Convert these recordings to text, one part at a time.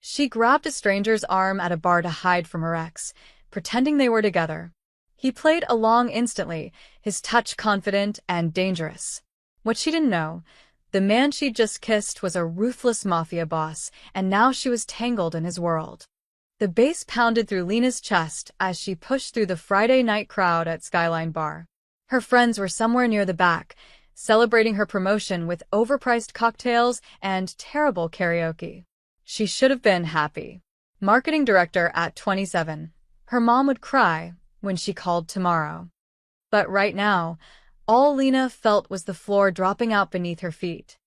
She grabbed a stranger's arm at a bar to hide from her ex, pretending they were together. He played along instantly, his touch confident and dangerous. What she didn't know, the man she'd just kissed was a ruthless mafia boss, and now she was tangled in his world. The bass pounded through Lena's chest as she pushed through the Friday night crowd at Skyline Bar. Her friends were somewhere near the back, celebrating her promotion with overpriced cocktails and terrible karaoke. She should have been happy. Marketing director at 27. Her mom would cry when she called tomorrow. But right now, all Lena felt was the floor dropping out beneath her feet.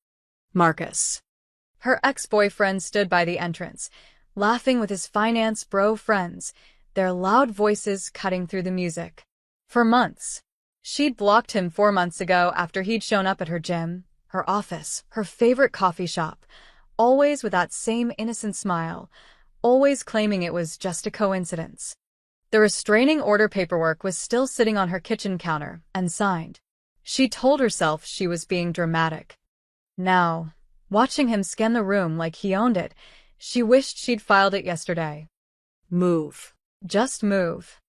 Marcus. Her ex-boyfriend stood by the entrance, laughing with his finance bro friends, their loud voices cutting through the music. For months. She'd blocked him 4 months ago after he'd shown up at her gym, her office, her favorite coffee shop, always with that same innocent smile, always claiming it was just a coincidence. The restraining order paperwork was still sitting on her kitchen counter, unsigned. She told herself she was being dramatic. Now, watching him scan the room like he owned it, she wished she'd filed it yesterday. Move. Just move.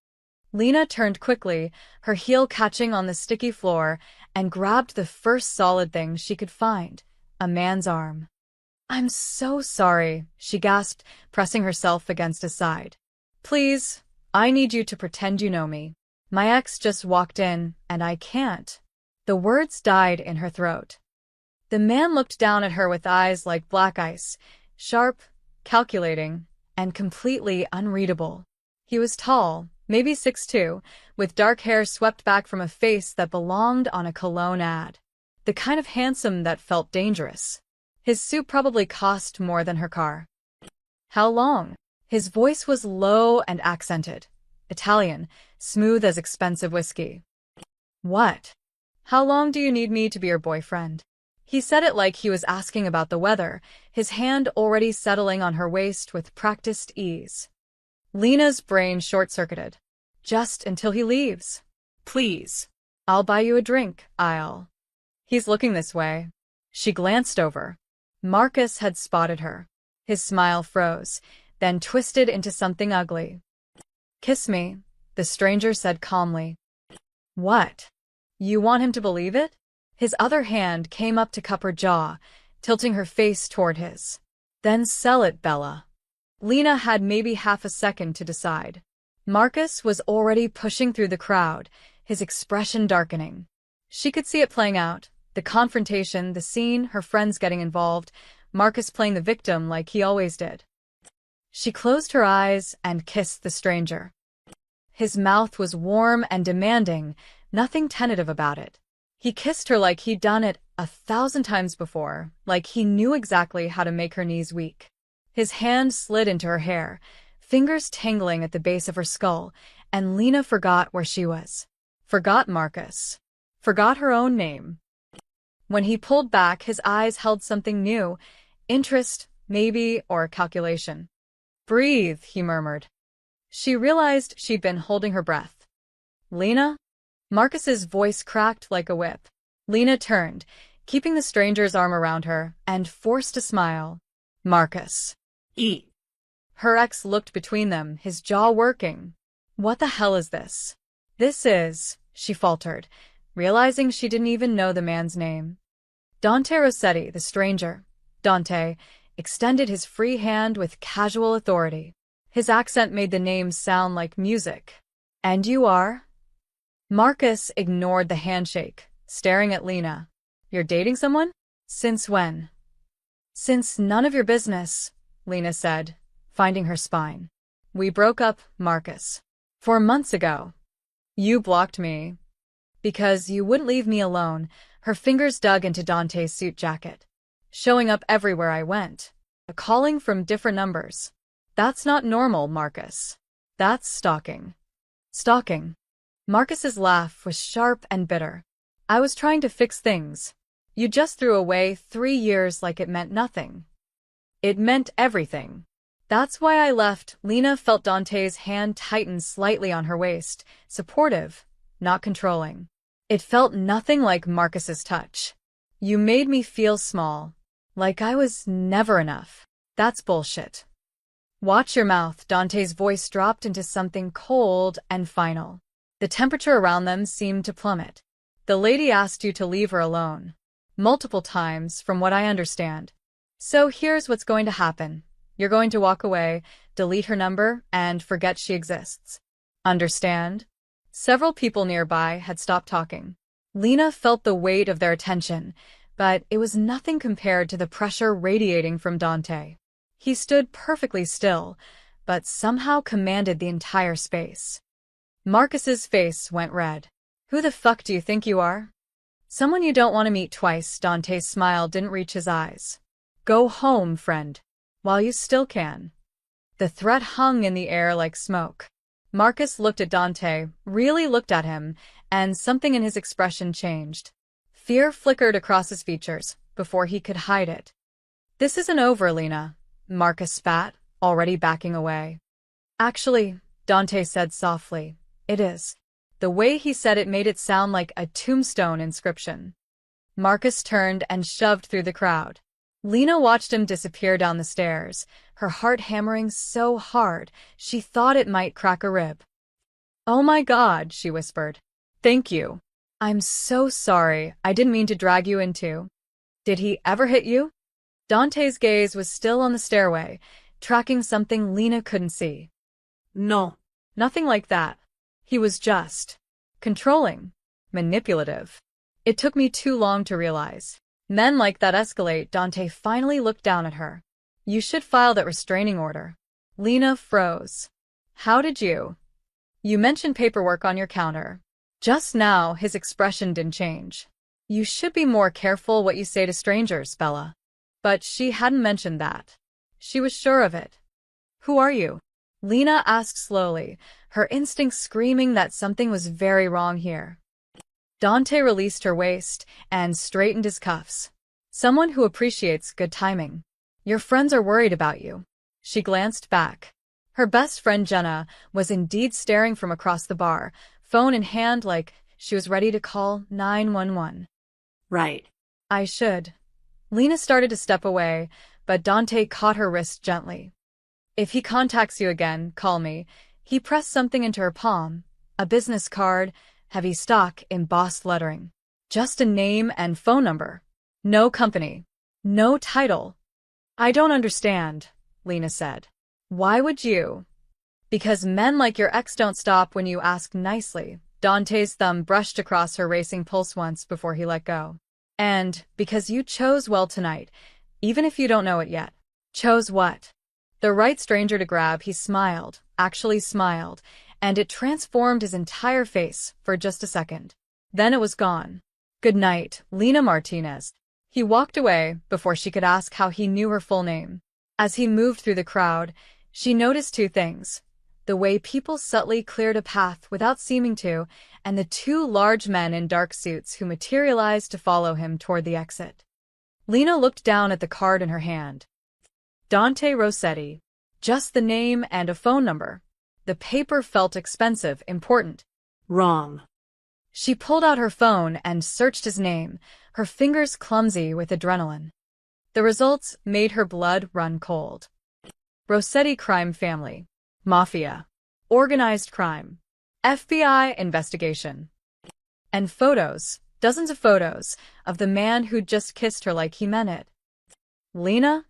Lena turned quickly, her heel catching on the sticky floor, and grabbed the first solid thing she could find, a man's arm. "I'm so sorry," she gasped, pressing herself against his side. "Please, I need you to pretend you know me. My ex just walked in, and I can't." The words died in her throat. The man looked down at her with eyes like black ice, sharp, calculating, and completely unreadable. He was tall, maybe 6'2", with dark hair swept back from a face that belonged on a cologne ad. The kind of handsome that felt dangerous. His suit probably cost more than her car. "How long?" His voice was low and accented. Italian, smooth as expensive whiskey. "What? How long do you need me to be your boyfriend?" He said it like he was asking about the weather, his hand already settling on her waist with practiced ease. Lena's brain short-circuited. "Just until he leaves. Please. I'll buy you a drink, He's looking this way." She glanced over. Marcus had spotted her. His smile froze, then twisted into something ugly. "Kiss me," the stranger said calmly. "What? You want him to believe it?" His other hand came up to cup her jaw, tilting her face toward his. "Then sell it, Bella." Lena had maybe half a second to decide. Marcus was already pushing through the crowd, his expression darkening. She could see it playing out, the confrontation, the scene, her friends getting involved, Marcus playing the victim like he always did. She closed her eyes and kissed the stranger. His mouth was warm and demanding, nothing tentative about it. He kissed her like he'd done it 1,000 times before, like he knew exactly how to make her knees weak. His hand slid into her hair, fingers tangling at the base of her skull, and Lena forgot where she was. Forgot Marcus. Forgot her own name. When he pulled back, his eyes held something new, interest, maybe, or calculation. "Breathe," he murmured. She realized she'd been holding her breath. "Lena?" Marcus's voice cracked like a whip. Lena turned, keeping the stranger's arm around her, and forced a smile. "Marcus." "Eat." Her ex looked between them, his jaw working. "What the hell is this?" "This is," she faltered, realizing she didn't even know the man's name. Dante Rossetti, the stranger. Dante extended his free hand with casual authority. His accent made the name sound like music. "And you are?" Marcus ignored the handshake, staring at Lena. "You're dating someone? Since when?" "Since none of your business," Lena said, finding her spine. "We broke up, Marcus. 4 months ago. You blocked me. Because you wouldn't leave me alone." Her fingers dug into Dante's suit jacket. "Showing up everywhere I went. A calling from different numbers. That's not normal, Marcus. That's stalking." "Stalking?" Marcus's laugh was sharp and bitter. "I was trying to fix things. You just threw away 3 years like it meant nothing." "It meant everything. That's why I left." Lena felt Dante's hand tighten slightly on her waist, supportive, not controlling. It felt nothing like Marcus's touch. "You made me feel small. Like I was never enough." "That's bullshit." Watch your mouth. Dante's voice dropped into something cold and final. The temperature around them seemed to plummet. The lady asked you to leave her alone. Multiple times, from what I understand. So here's what's going to happen. You're going to walk away, delete her number, and forget she exists. Understand? Several people nearby had stopped talking. Lena felt the weight of their attention, but it was nothing compared to the pressure radiating from Dante. He stood perfectly still, but somehow commanded the entire space. Marcus's face went red. Who the fuck do you think you are? Someone you don't want to meet twice. Dante's smile didn't reach his eyes. Go home, friend. While you still can. The threat hung in the air like smoke. Marcus looked at Dante, really looked at him, and something in his expression changed. Fear flickered across his features before he could hide it. This isn't over, Lena, Marcus spat, already backing away. Actually, Dante said softly, it is. The way he said it made it sound like a tombstone inscription. Marcus turned and shoved through the crowd. Lena watched him disappear down the stairs, her heart hammering so hard she thought it might crack a rib. Oh my God, she whispered. Thank you. I'm so sorry, I didn't mean to drag you into. Did he ever hit you? Dante's gaze was still on the stairway, tracking something Lena couldn't see. No. Nothing like that. He was just controlling, manipulative. It took me too long to realize. Men like that escalate. Dante finally looked down at her. You should file that restraining order. Lena froze. How did you? You mentioned paperwork on your counter. Just now, his expression didn't change. You should be more careful what you say to strangers, Bella. But she hadn't mentioned that. She was sure of it. Who are you? Lena asked slowly, her instincts screaming that something was very wrong here. Dante released her waist and straightened his cuffs. Someone who appreciates good timing. Your friends are worried about you. She glanced back. Her best friend Jenna was indeed staring from across the bar, phone in hand like she was ready to call 911. Right. I should. Lena started to step away, but Dante caught her wrist gently. If he contacts you again, call me. He pressed something into her palm, a business card, heavy stock, embossed lettering. Just a name and phone number. No company. No title. I don't understand, Lena said. Why would you? Because men like your ex don't stop when you ask nicely. Dante's thumb brushed across her racing pulse once before he let go. And because you chose well tonight, even if you don't know it yet. Chose what? The right stranger to grab. He smiled, actually smiled, and it transformed his entire face for just a second. Then it was gone. Good night, Lena Martinez. He walked away before she could ask how he knew her full name. As he moved through the crowd, she noticed two things. The way people subtly cleared a path without seeming to, and the two large men in dark suits who materialized to follow him toward the exit. Lena looked down at the card in her hand. Dante Rossetti. Just the name and a phone number. The paper felt expensive, important. Wrong. She pulled out her phone and searched his name, her fingers clumsy with adrenaline. The results made her blood run cold. Rossetti crime family. Mafia. Organized crime. FBI investigation. And photos, dozens of photos, of the man who'd just kissed her like he meant it. Lena?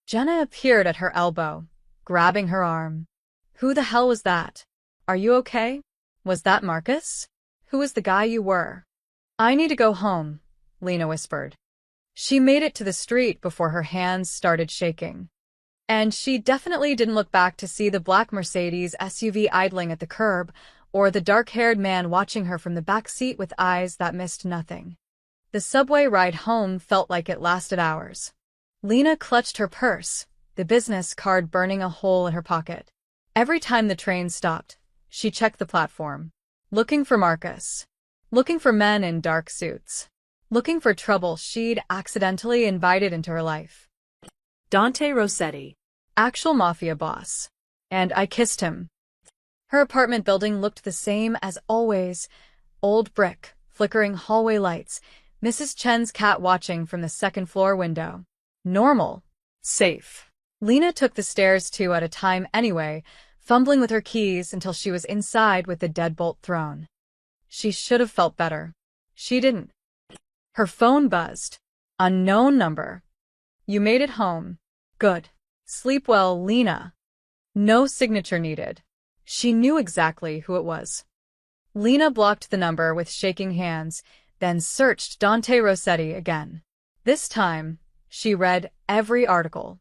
Jenna appeared at her elbow, grabbing her arm. Who the hell was that? Are you okay? Was that Marcus? Who was the guy you were? I need to go home, Lena whispered. She made it to the street before her hands started shaking. And she definitely didn't look back to see the black Mercedes SUV idling at the curb, or the dark-haired man watching her from the back seat with eyes that missed nothing. The subway ride home felt like it lasted hours. Lena clutched her purse, the business card burning a hole in her pocket. Every time the train stopped, she checked the platform. Looking for Marcus. Looking for men in dark suits. Looking for trouble she'd accidentally invited into her life. Dante Rossetti. Actual mafia boss. And I kissed him. Her apartment building looked the same as always. Old brick, flickering hallway lights, Mrs. Chen's cat watching from the second-floor window. Normal. Safe. Lena took the stairs two at a time anyway, fumbling with her keys until she was inside with the deadbolt thrown. She should have felt better. She didn't. Her phone buzzed. Unknown number. You made it home. Good. Sleep well, Lena. No signature needed. She knew exactly who it was. Lena blocked the number with shaking hands, then searched Dante Rossetti again. This time, she read every article.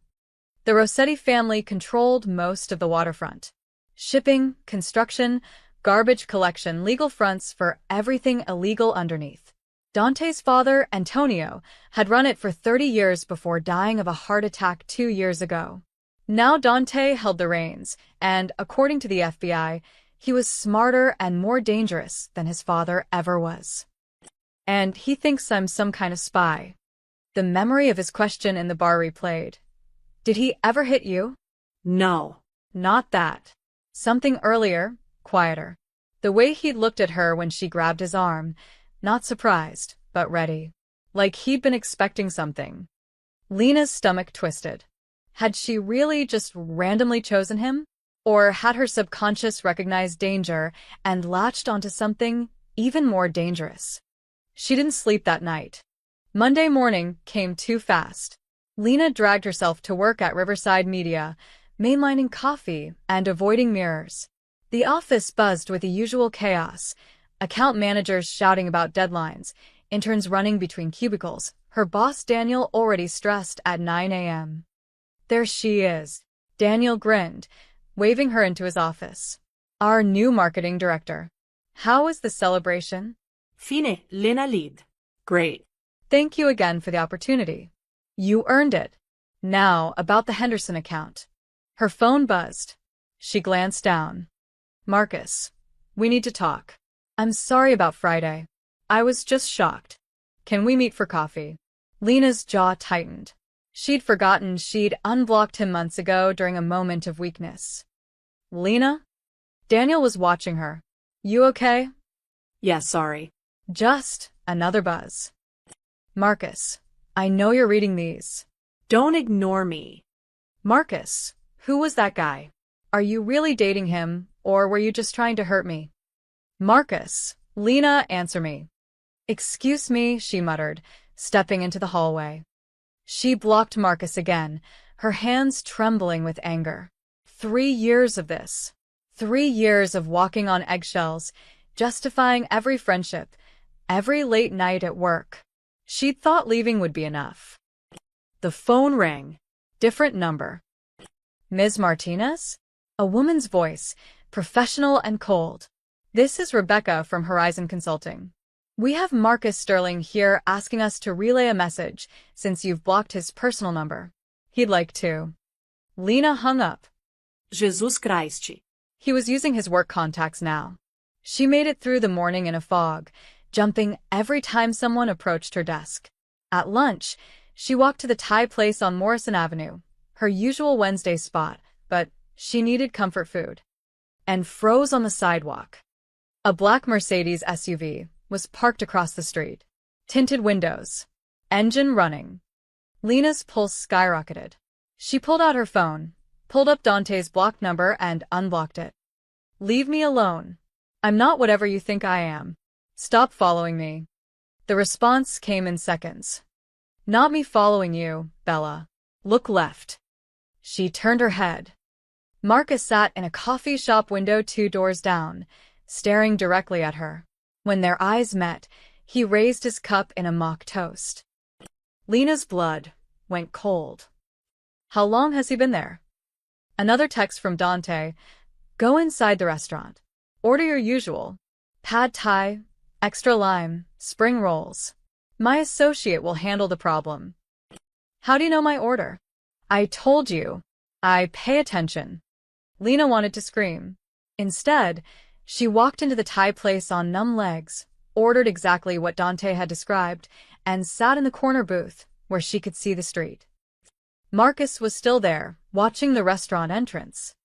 The Rossetti family controlled most of the waterfront. Shipping, construction, garbage collection, legal fronts for everything illegal underneath. Dante's father, Antonio, had run it for 30 years before dying of a heart attack 2 years ago. Now Dante held the reins, and, according to the FBI, he was smarter and more dangerous than his father ever was. And he thinks I'm some kind of spy. The memory of his question in the bar replayed. Did he ever hit you? No. Not that. Something earlier, quieter. The way he'd looked at her when she grabbed his arm, not surprised, but ready. Like he'd been expecting something. Lena's stomach twisted. Had she really just randomly chosen him? Or had her subconscious recognized danger and latched onto something even more dangerous? She didn't sleep that night. Monday morning came too fast. Lena dragged herself to work at Riverside Media, mainlining coffee and avoiding mirrors. The office buzzed with the usual chaos, account managers shouting about deadlines, interns running between cubicles, her boss Daniel already stressed at 9 a.m. There she is. Daniel grinned, waving her into his office. Our new marketing director. How was the celebration? Fine, Lena lead. Great. Thank you again for the opportunity. You earned it. Now, about the Henderson account. Her phone buzzed. She glanced down. Marcus, we need to talk. I'm sorry about Friday. I was just shocked. Can we meet for coffee? Lena's jaw tightened. She'd forgotten she'd unblocked him months ago during a moment of weakness. Lena? Daniel was watching her. You okay? Yeah, sorry. Just another buzz. Marcus, I know you're reading these. Don't ignore me. Marcus, who was that guy? Are you really dating him, or were you just trying to hurt me? Marcus, Lena, answer me. Excuse me, she muttered, stepping into the hallway. She blocked Marcus again, her hands trembling with anger. 3 years of this. 3 years of walking on eggshells, justifying every friendship, every late night at work. She'd thought leaving would be enough. The phone rang. Different number. Ms. Martinez? A woman's voice, professional and cold. This is Rebecca from Horizon Consulting. We have Marcus Sterling here asking us to relay a message since you've blocked his personal number. He'd like to. Lena hung up. Jesus Christ. He was using his work contacts now. She made it through the morning in a fog, jumping every time someone approached her desk. At lunch, she walked to the Thai place on Morrison Avenue, her usual Wednesday spot, but she needed comfort food. And froze on the sidewalk. A black Mercedes SUV was parked across the street. Tinted windows. Engine running. Lena's pulse skyrocketed. She pulled out her phone, pulled up Dante's blocked number and unblocked it. Leave me alone. I'm not whatever you think I am. Stop following me. The response came in seconds. Not me following you, Bella. Look left. She turned her head. Marcus sat in a coffee shop window 2 doors down, staring directly at her. When their eyes met, he raised his cup in a mock toast. Lena's blood went cold. How long has he been there? Another text from Dante. Go inside the restaurant. Order your usual. Pad Thai, extra lime, spring rolls. My associate will handle the problem. How do you know my order? I told you. I pay attention. Lena wanted to scream. Instead, she walked into the Thai place on numb legs, ordered exactly what Dante had described, and sat in the corner booth, where she could see the street. Marcus was still there, watching the restaurant entrance.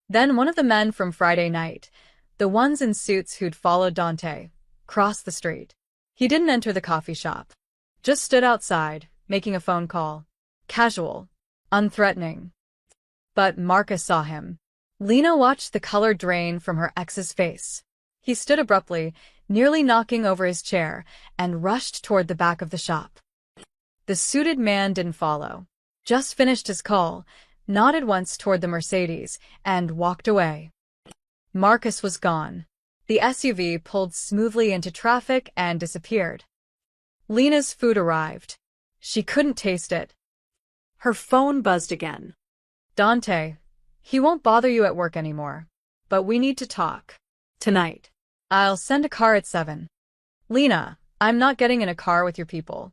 Then one of the men from Friday night, the ones in suits who'd followed Dante, crossed the street. He didn't enter the coffee shop. Just stood outside, making a phone call. Casual. Unthreatening. But Marcus saw him. Lena watched the color drain from her ex's face. He stood abruptly, nearly knocking over his chair, and rushed toward the back of the shop. The suited man didn't follow. Just finished his call, nodded once toward the Mercedes, and walked away. Marcus was gone. The SUV pulled smoothly into traffic and disappeared. Lena's food arrived. She couldn't taste it. Her phone buzzed again. Dante, he won't bother you at work anymore. But we need to talk. Tonight. I'll send a car at 7. Lena, I'm not getting in a car with your people.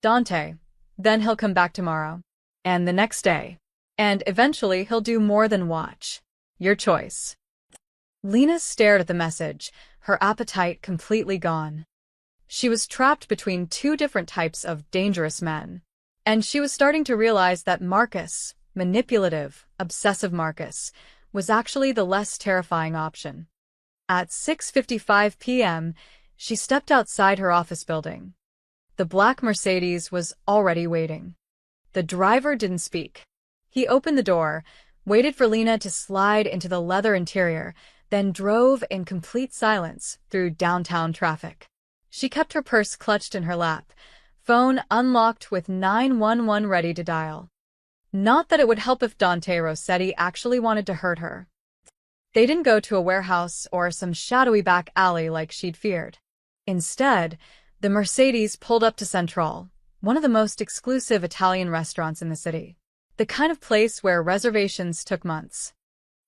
Dante, then he'll come back tomorrow. And the next day. And eventually he'll do more than watch. Your choice. Lena stared at the message, her appetite completely gone. She was trapped between two different types of dangerous men. And she was starting to realize that Marcus, manipulative, obsessive Marcus, was actually the less terrifying option. At 6:55 p.m., she stepped outside her office building. The black Mercedes was already waiting. The driver didn't speak. He opened the door, waited for Lena to slide into the leather interior, then drove in complete silence through downtown traffic. She kept her purse clutched in her lap, phone unlocked with 911 ready to dial. Not that it would help if Dante Rossetti actually wanted to hurt her. They didn't go to a warehouse or some shadowy back alley like she'd feared. Instead, the Mercedes pulled up to Central, one of the most exclusive Italian restaurants in the city. The kind of place where reservations took months.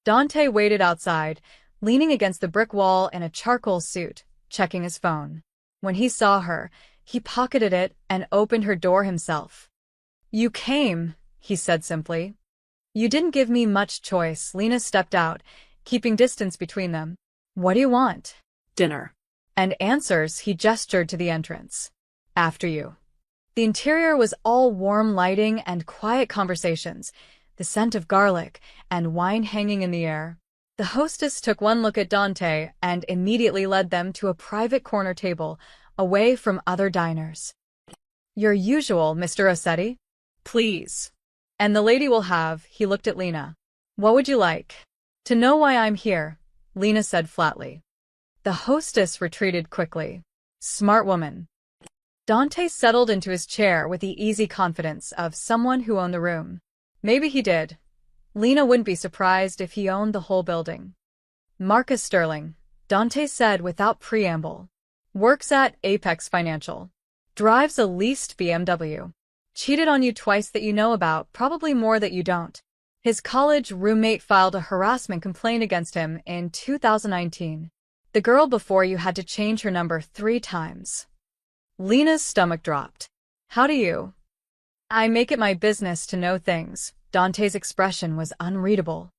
Dante waited outside, leaning against the brick wall in a charcoal suit, checking his phone. When he saw her, he pocketed it and opened her door himself. "You came," he said simply. "You didn't give me much choice." Lena stepped out, keeping distance between them. "What do you want?" Dinner. And answers, he gestured to the entrance. "After you." The interior was all warm lighting and quiet conversations, the scent of garlic and wine hanging in the air. The hostess took one look at Dante and immediately led them to a private corner table, away from other diners. "Your usual, Mr. Rossetti?" "Please." "And the lady will have," he looked at Lena. "What would you like?" "To know why I'm here," Lena said flatly. The hostess retreated quickly. Smart woman. Dante settled into his chair with the easy confidence of someone who owned the room. Maybe he did. Lena wouldn't be surprised if he owned the whole building. "Marcus Sterling," Dante said without preamble. "Works at Apex Financial. Drives a leased BMW. Cheated on you twice that you know about, probably more that you don't. His college roommate filed a harassment complaint against him in 2019. The girl before you had to change her number 3 times. Lena's stomach dropped. "How do you?" "I make it my business to know things." Dante's expression was unreadable.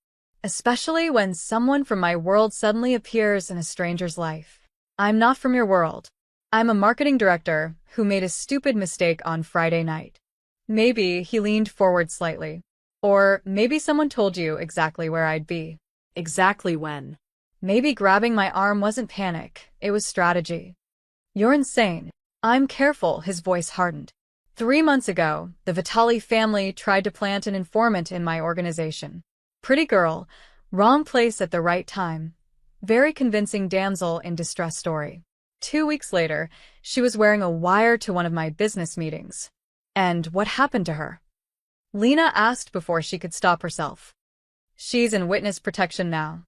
"Especially when someone from my world suddenly appears in a stranger's life. I'm not from your world. I'm a marketing director who made a stupid mistake on Friday night." Maybe he leaned forward slightly. "Or maybe someone told you exactly where I'd be." Exactly when. "Maybe grabbing my arm wasn't panic, it was strategy." "You're insane." "I'm careful," his voice hardened. 3 months ago, the Vitali family tried to plant an informant in my organization. Pretty girl, wrong place at the right time. Very convincing damsel in distress story. 2 weeks later, she was wearing a wire to one of my business meetings. And what happened to her? Lena asked before she could stop herself. "She's in witness protection now.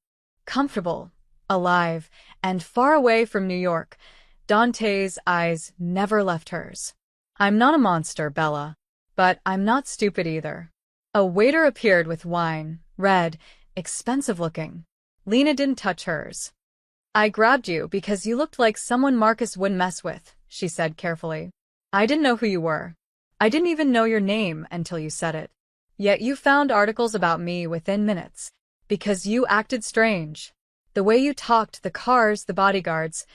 Comfortable, alive, and far away from New York." Dante's eyes never left hers. "I'm not a monster, Bella. But I'm not stupid either." A waiter appeared with wine, red, expensive looking. Lena didn't touch hers. "I grabbed you because you looked like someone Marcus wouldn't mess with," she said carefully. "I didn't know who you were. I didn't even know your name until you said it. Yet you found articles about me within minutes, because you acted strange. The way you talked, the cars, the bodyguards."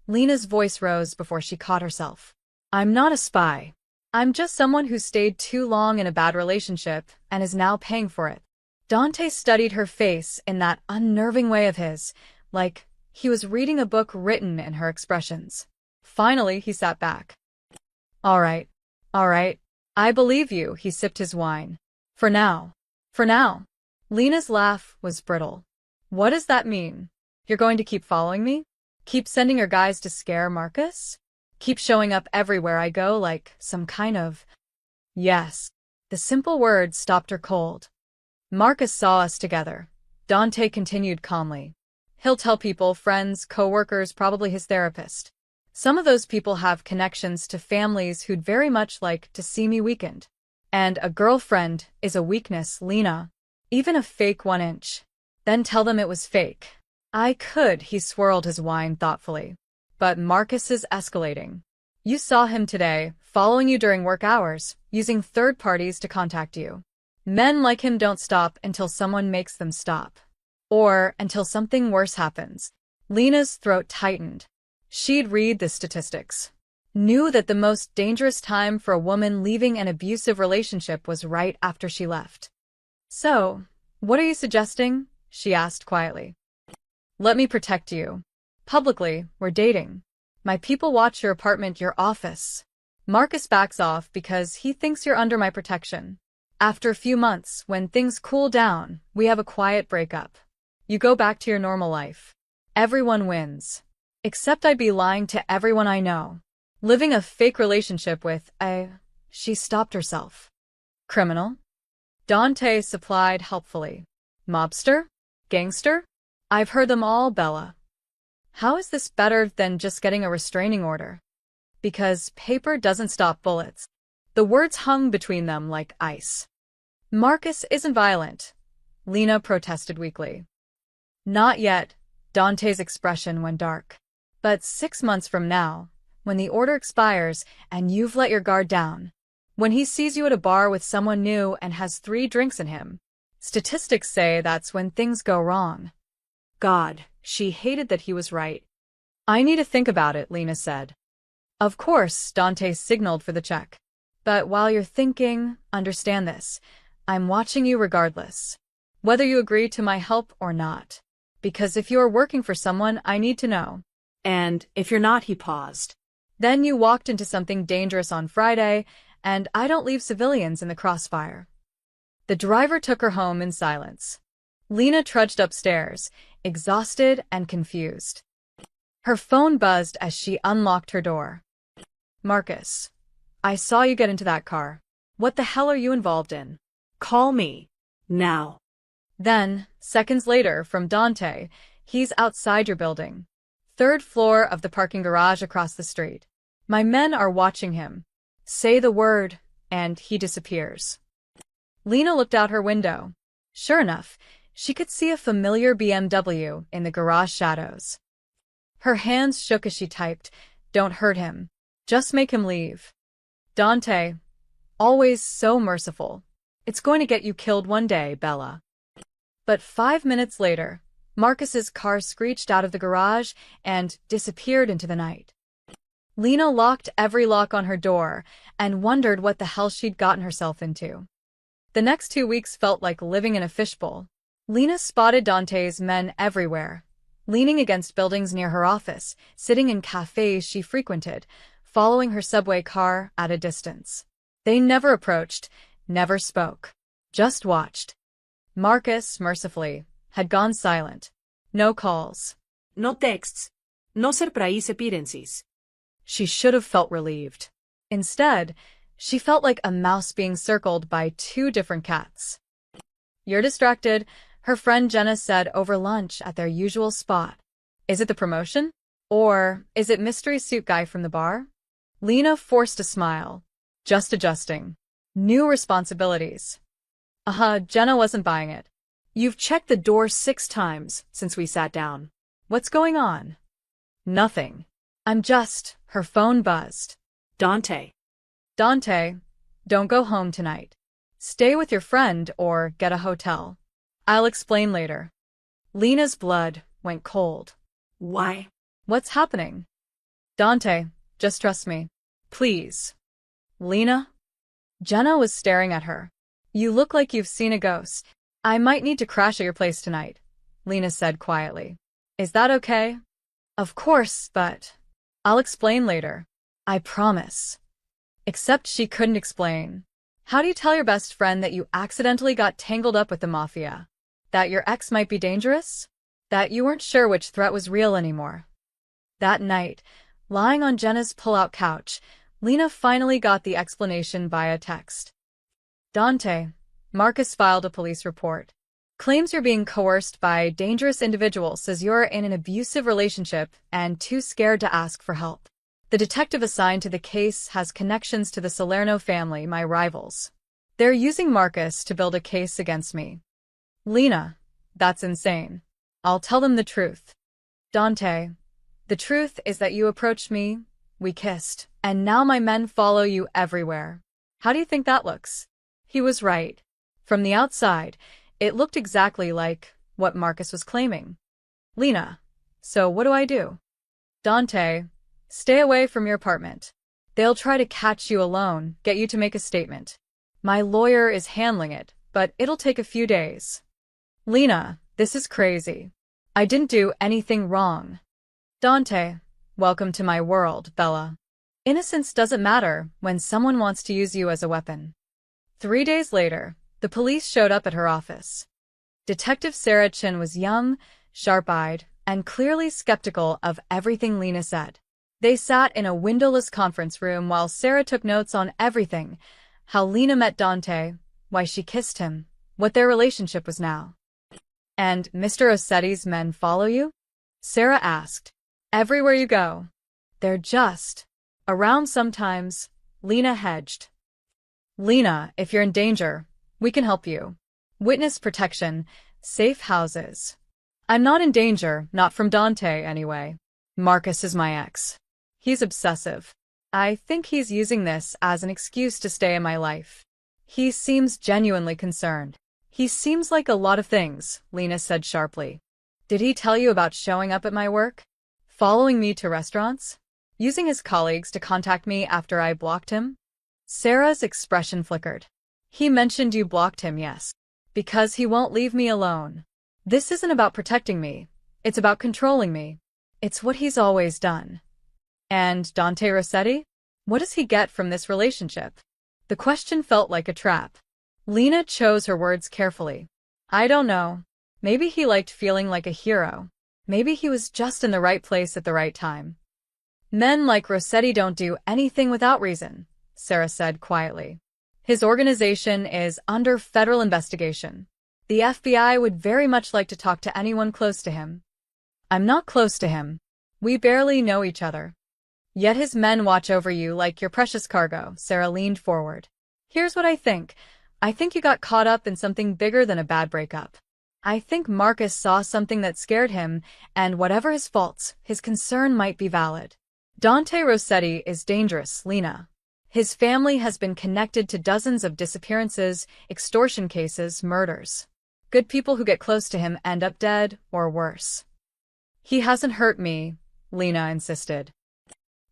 Lena's voice rose before she caught herself. "I'm not a spy. I'm just someone who stayed too long in a bad relationship and is now paying for it." Dante studied her face in that unnerving way of his, like he was reading a book written in her expressions. Finally, he sat back. All right. I believe you," he sipped his wine. For now. Lena's laugh was brittle. What does that mean? You're going to keep following me? Keep sending your guys to scare Marcus? Keep showing up everywhere I go like some kind of… Yes. The simple words stopped her cold. Marcus saw us together. Dante continued calmly. He'll tell people, friends, co-workers, probably his therapist. Some of those people have connections to families who'd very much like to see me weakened. And a girlfriend is a weakness, Lena. Even a fake 1 inch. Then tell them it was fake. I could, he swirled his wine thoughtfully. But Marcus is escalating. You saw him today, following you during work hours, using third parties to contact you. Men like him don't stop until someone makes them stop. Or until something worse happens. Lena's throat tightened. She'd read the statistics. Knew that the most dangerous time for a woman leaving an abusive relationship was right after she left. So, what are you suggesting? She asked quietly. Let me protect you. Publicly, we're dating. My people watch your apartment, your office. Marcus backs off because he thinks you're under my protection. After a few months, when things cool down, we have a quiet breakup. You go back to your normal life. Everyone wins. Except I'd be lying to everyone I know. Living a fake relationship with a… She stopped herself. Criminal? Dante supplied helpfully. Mobster? Gangster? I've heard them all, Bella. How is this better than just getting a restraining order? Because paper doesn't stop bullets. The words hung between them like ice. Marcus isn't violent, Lena protested weakly. Not yet, Dante's expression went dark. But 6 months from now, when the order expires and you've let your guard down, when he sees you at a bar with someone new and has 3 drinks in him, statistics say that's when things go wrong. God, she hated that he was right. I need to think about it, Lena said. Of course, Dante signaled for the check. But while you're thinking, understand this. I'm watching you regardless. Whether you agree to my help or not. Because if you're working for someone, I need to know. And if you're not, he paused. Then you walked into something dangerous on Friday, and I don't leave civilians in the crossfire. The driver took her home in silence. Lena trudged upstairs, exhausted and confused. Her phone buzzed as she unlocked her door. Marcus, I saw you get into that car. What the hell are you involved in? Call me. Now. Then, seconds later, from Dante, he's outside your building. 3rd floor of the parking garage across the street. My men are watching him. Say the word, and he disappears. Lena looked out her window. Sure enough, she could see a familiar BMW in the garage shadows. Her hands shook as she typed, Don't hurt him. Just make him leave. Dante, always so merciful. It's going to get you killed one day, Bella. But 5 minutes later, Marcus's car screeched out of the garage and disappeared into the night. Lena locked every lock on her door and wondered what the hell she'd gotten herself into. The next 2 weeks felt like living in a fishbowl. Lena spotted Dante's men everywhere, leaning against buildings near her office, sitting in cafes she frequented, following her subway car at a distance. They never approached, never spoke, just watched. Marcus, mercifully, had gone silent. No calls. No texts. No surprise appearances. She should have felt relieved. Instead, she felt like a mouse being circled by 2 different cats. You're distracted, her friend Jenna said over lunch at their usual spot. Is it the promotion? Or is it mystery suit guy from the bar? Lena forced a smile. Just adjusting. New responsibilities. Jenna wasn't buying it. You've checked the door 6 times since we sat down. What's going on? Nothing. Her phone buzzed. Dante, don't go home tonight. Stay with your friend or get a hotel. I'll explain later. Lena's blood went cold. Why? What's happening? Dante, just trust me. Please. Lena? Jenna was staring at her. You look like you've seen a ghost. I might need to crash at your place tonight, Lena said quietly. Is that okay? Of course, but… I'll explain later. I promise. Except she couldn't explain. How do you tell your best friend that you accidentally got tangled up with the mafia? That your ex might be dangerous? That you weren't sure which threat was real anymore. That night, lying on Jenna's pull-out couch, Lena finally got the explanation via text. Dante, Marcus filed a police report. Claims you're being coerced by dangerous individuals, says you're in an abusive relationship and too scared to ask for help. The detective assigned to the case has connections to the Salerno family, my rivals. They're using Marcus to build a case against me. Lena, that's insane. I'll tell them the truth. Dante, the truth is that you approached me, we kissed, and now my men follow you everywhere. How do you think that looks? He was right. From the outside, it looked exactly like what Marcus was claiming. Lena, so what do I do? Dante, stay away from your apartment. They'll try to catch you alone, get you to make a statement. My lawyer is handling it, but it'll take a few days. Lena, this is crazy. I didn't do anything wrong. Dante, welcome to my world, Bella. Innocence doesn't matter when someone wants to use you as a weapon. 3 days later, the police showed up at her office. Detective Sarah Chin was young, sharp-eyed, and clearly skeptical of everything Lena said. They sat in a windowless conference room while Sarah took notes on everything: how Lena met Dante, why she kissed him, what their relationship was now. And Mr. Rossetti's men follow you? Sarah asked. Everywhere you go. They're just around sometimes, Lena hedged. Lena, if you're in danger, we can help you. Witness protection, safe houses. I'm not in danger, not from Dante anyway. Marcus is my ex. He's obsessive. I think he's using this as an excuse to stay in my life. He seems genuinely concerned. He seems like a lot of things, Lena said sharply. Did he tell you about showing up at my work? Following me to restaurants? Using his colleagues to contact me after I blocked him? Sarah's expression flickered. He mentioned you blocked him, yes. Because he won't leave me alone. This isn't about protecting me. It's about controlling me. It's what he's always done. And Dante Rossetti? What does he get from this relationship? The question felt like a trap. Lena chose her words carefully. I don't know. Maybe he liked feeling like a hero. Maybe he was just in the right place at the right time. Men like Rossetti don't do anything without reason, Sarah said quietly. His organization is under federal investigation. The FBI would very much like to talk to anyone close to him. I'm not close to him. We barely know each other. Yet his men watch over you like your precious cargo, Sarah leaned forward. Here's what I think. I think you got caught up in something bigger than a bad breakup. I think Marcus saw something that scared him, and whatever his faults, his concern might be valid. Dante Rossetti is dangerous, Lena. His family has been connected to dozens of disappearances, extortion cases, murders. Good people who get close to him end up dead, or worse. He hasn't hurt me, Lena insisted.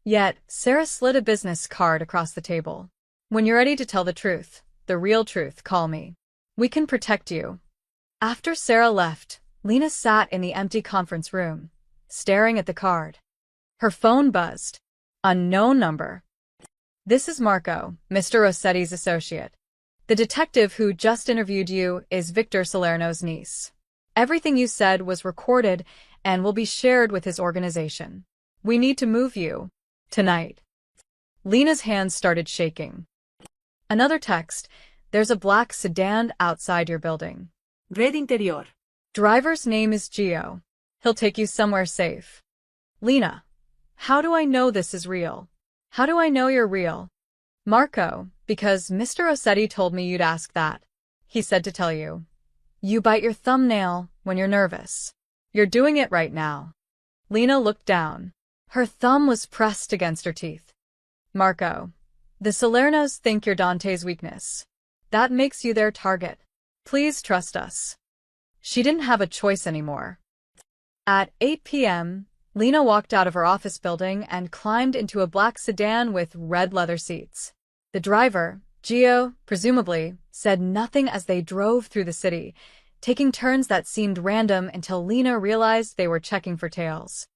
Yet, Sarah slid a business card across the table. When you're ready to tell the truth, the real truth, call me. We can protect you. After Sarah left, Lena sat in the empty conference room, staring at the card. Her phone buzzed. Unknown number. This is Marco, Mr. Rossetti's associate. The detective who just interviewed you is Victor Salerno's niece. Everything you said was recorded and will be shared with his organization. We need to move you. Tonight. Lena's hands started shaking. Another text. There's a black sedan outside your building. Red interior. Driver's name is Gio. He'll take you somewhere safe. Lena. How do I know this is real? How do I know you're real? Marco, because Mr. Rossetti told me you'd ask that. He said to tell you. You bite your thumbnail when you're nervous. You're doing it right now. Lena looked down. Her thumb was pressed against her teeth. Marco. The Salernos think you're Dante's weakness. That makes you their target. Please trust us. She didn't have a choice anymore. At 8 p.m., Lena walked out of her office building and climbed into a black sedan with red leather seats. The driver, Gio, presumably, said nothing as they drove through the city, taking turns that seemed random until Lena realized they were checking for tails.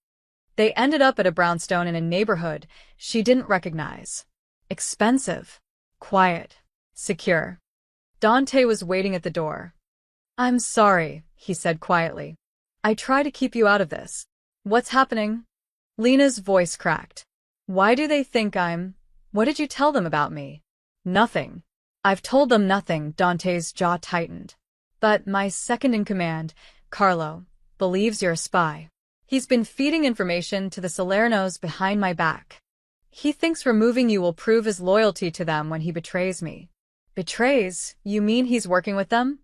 They ended up at a brownstone in a neighborhood she didn't recognize. Expensive, quiet, secure. Dante was waiting at the door. I'm sorry, he said quietly. I try to keep you out of this. What's happening? Lena's voice cracked. Why do they think I'm… What did you tell them about me? Nothing. I've told them nothing, Dante's jaw tightened. But my second-in-command, Carlo, believes you're a spy. He's been feeding information to the Salernos behind my back. He thinks removing you will prove his loyalty to them when he betrays me. Betrays? You mean he's working with them?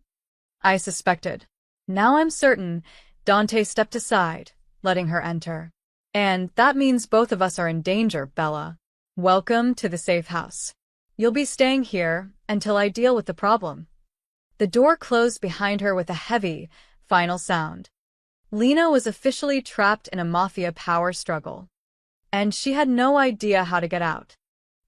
I suspected. Now I'm certain. Dante stepped aside, letting her enter. And that means both of us are in danger, Bella. Welcome to the safe house. You'll be staying here until I deal with the problem. The door closed behind her with a heavy, final sound. Lena was officially trapped in a mafia power struggle, and she had no idea how to get out.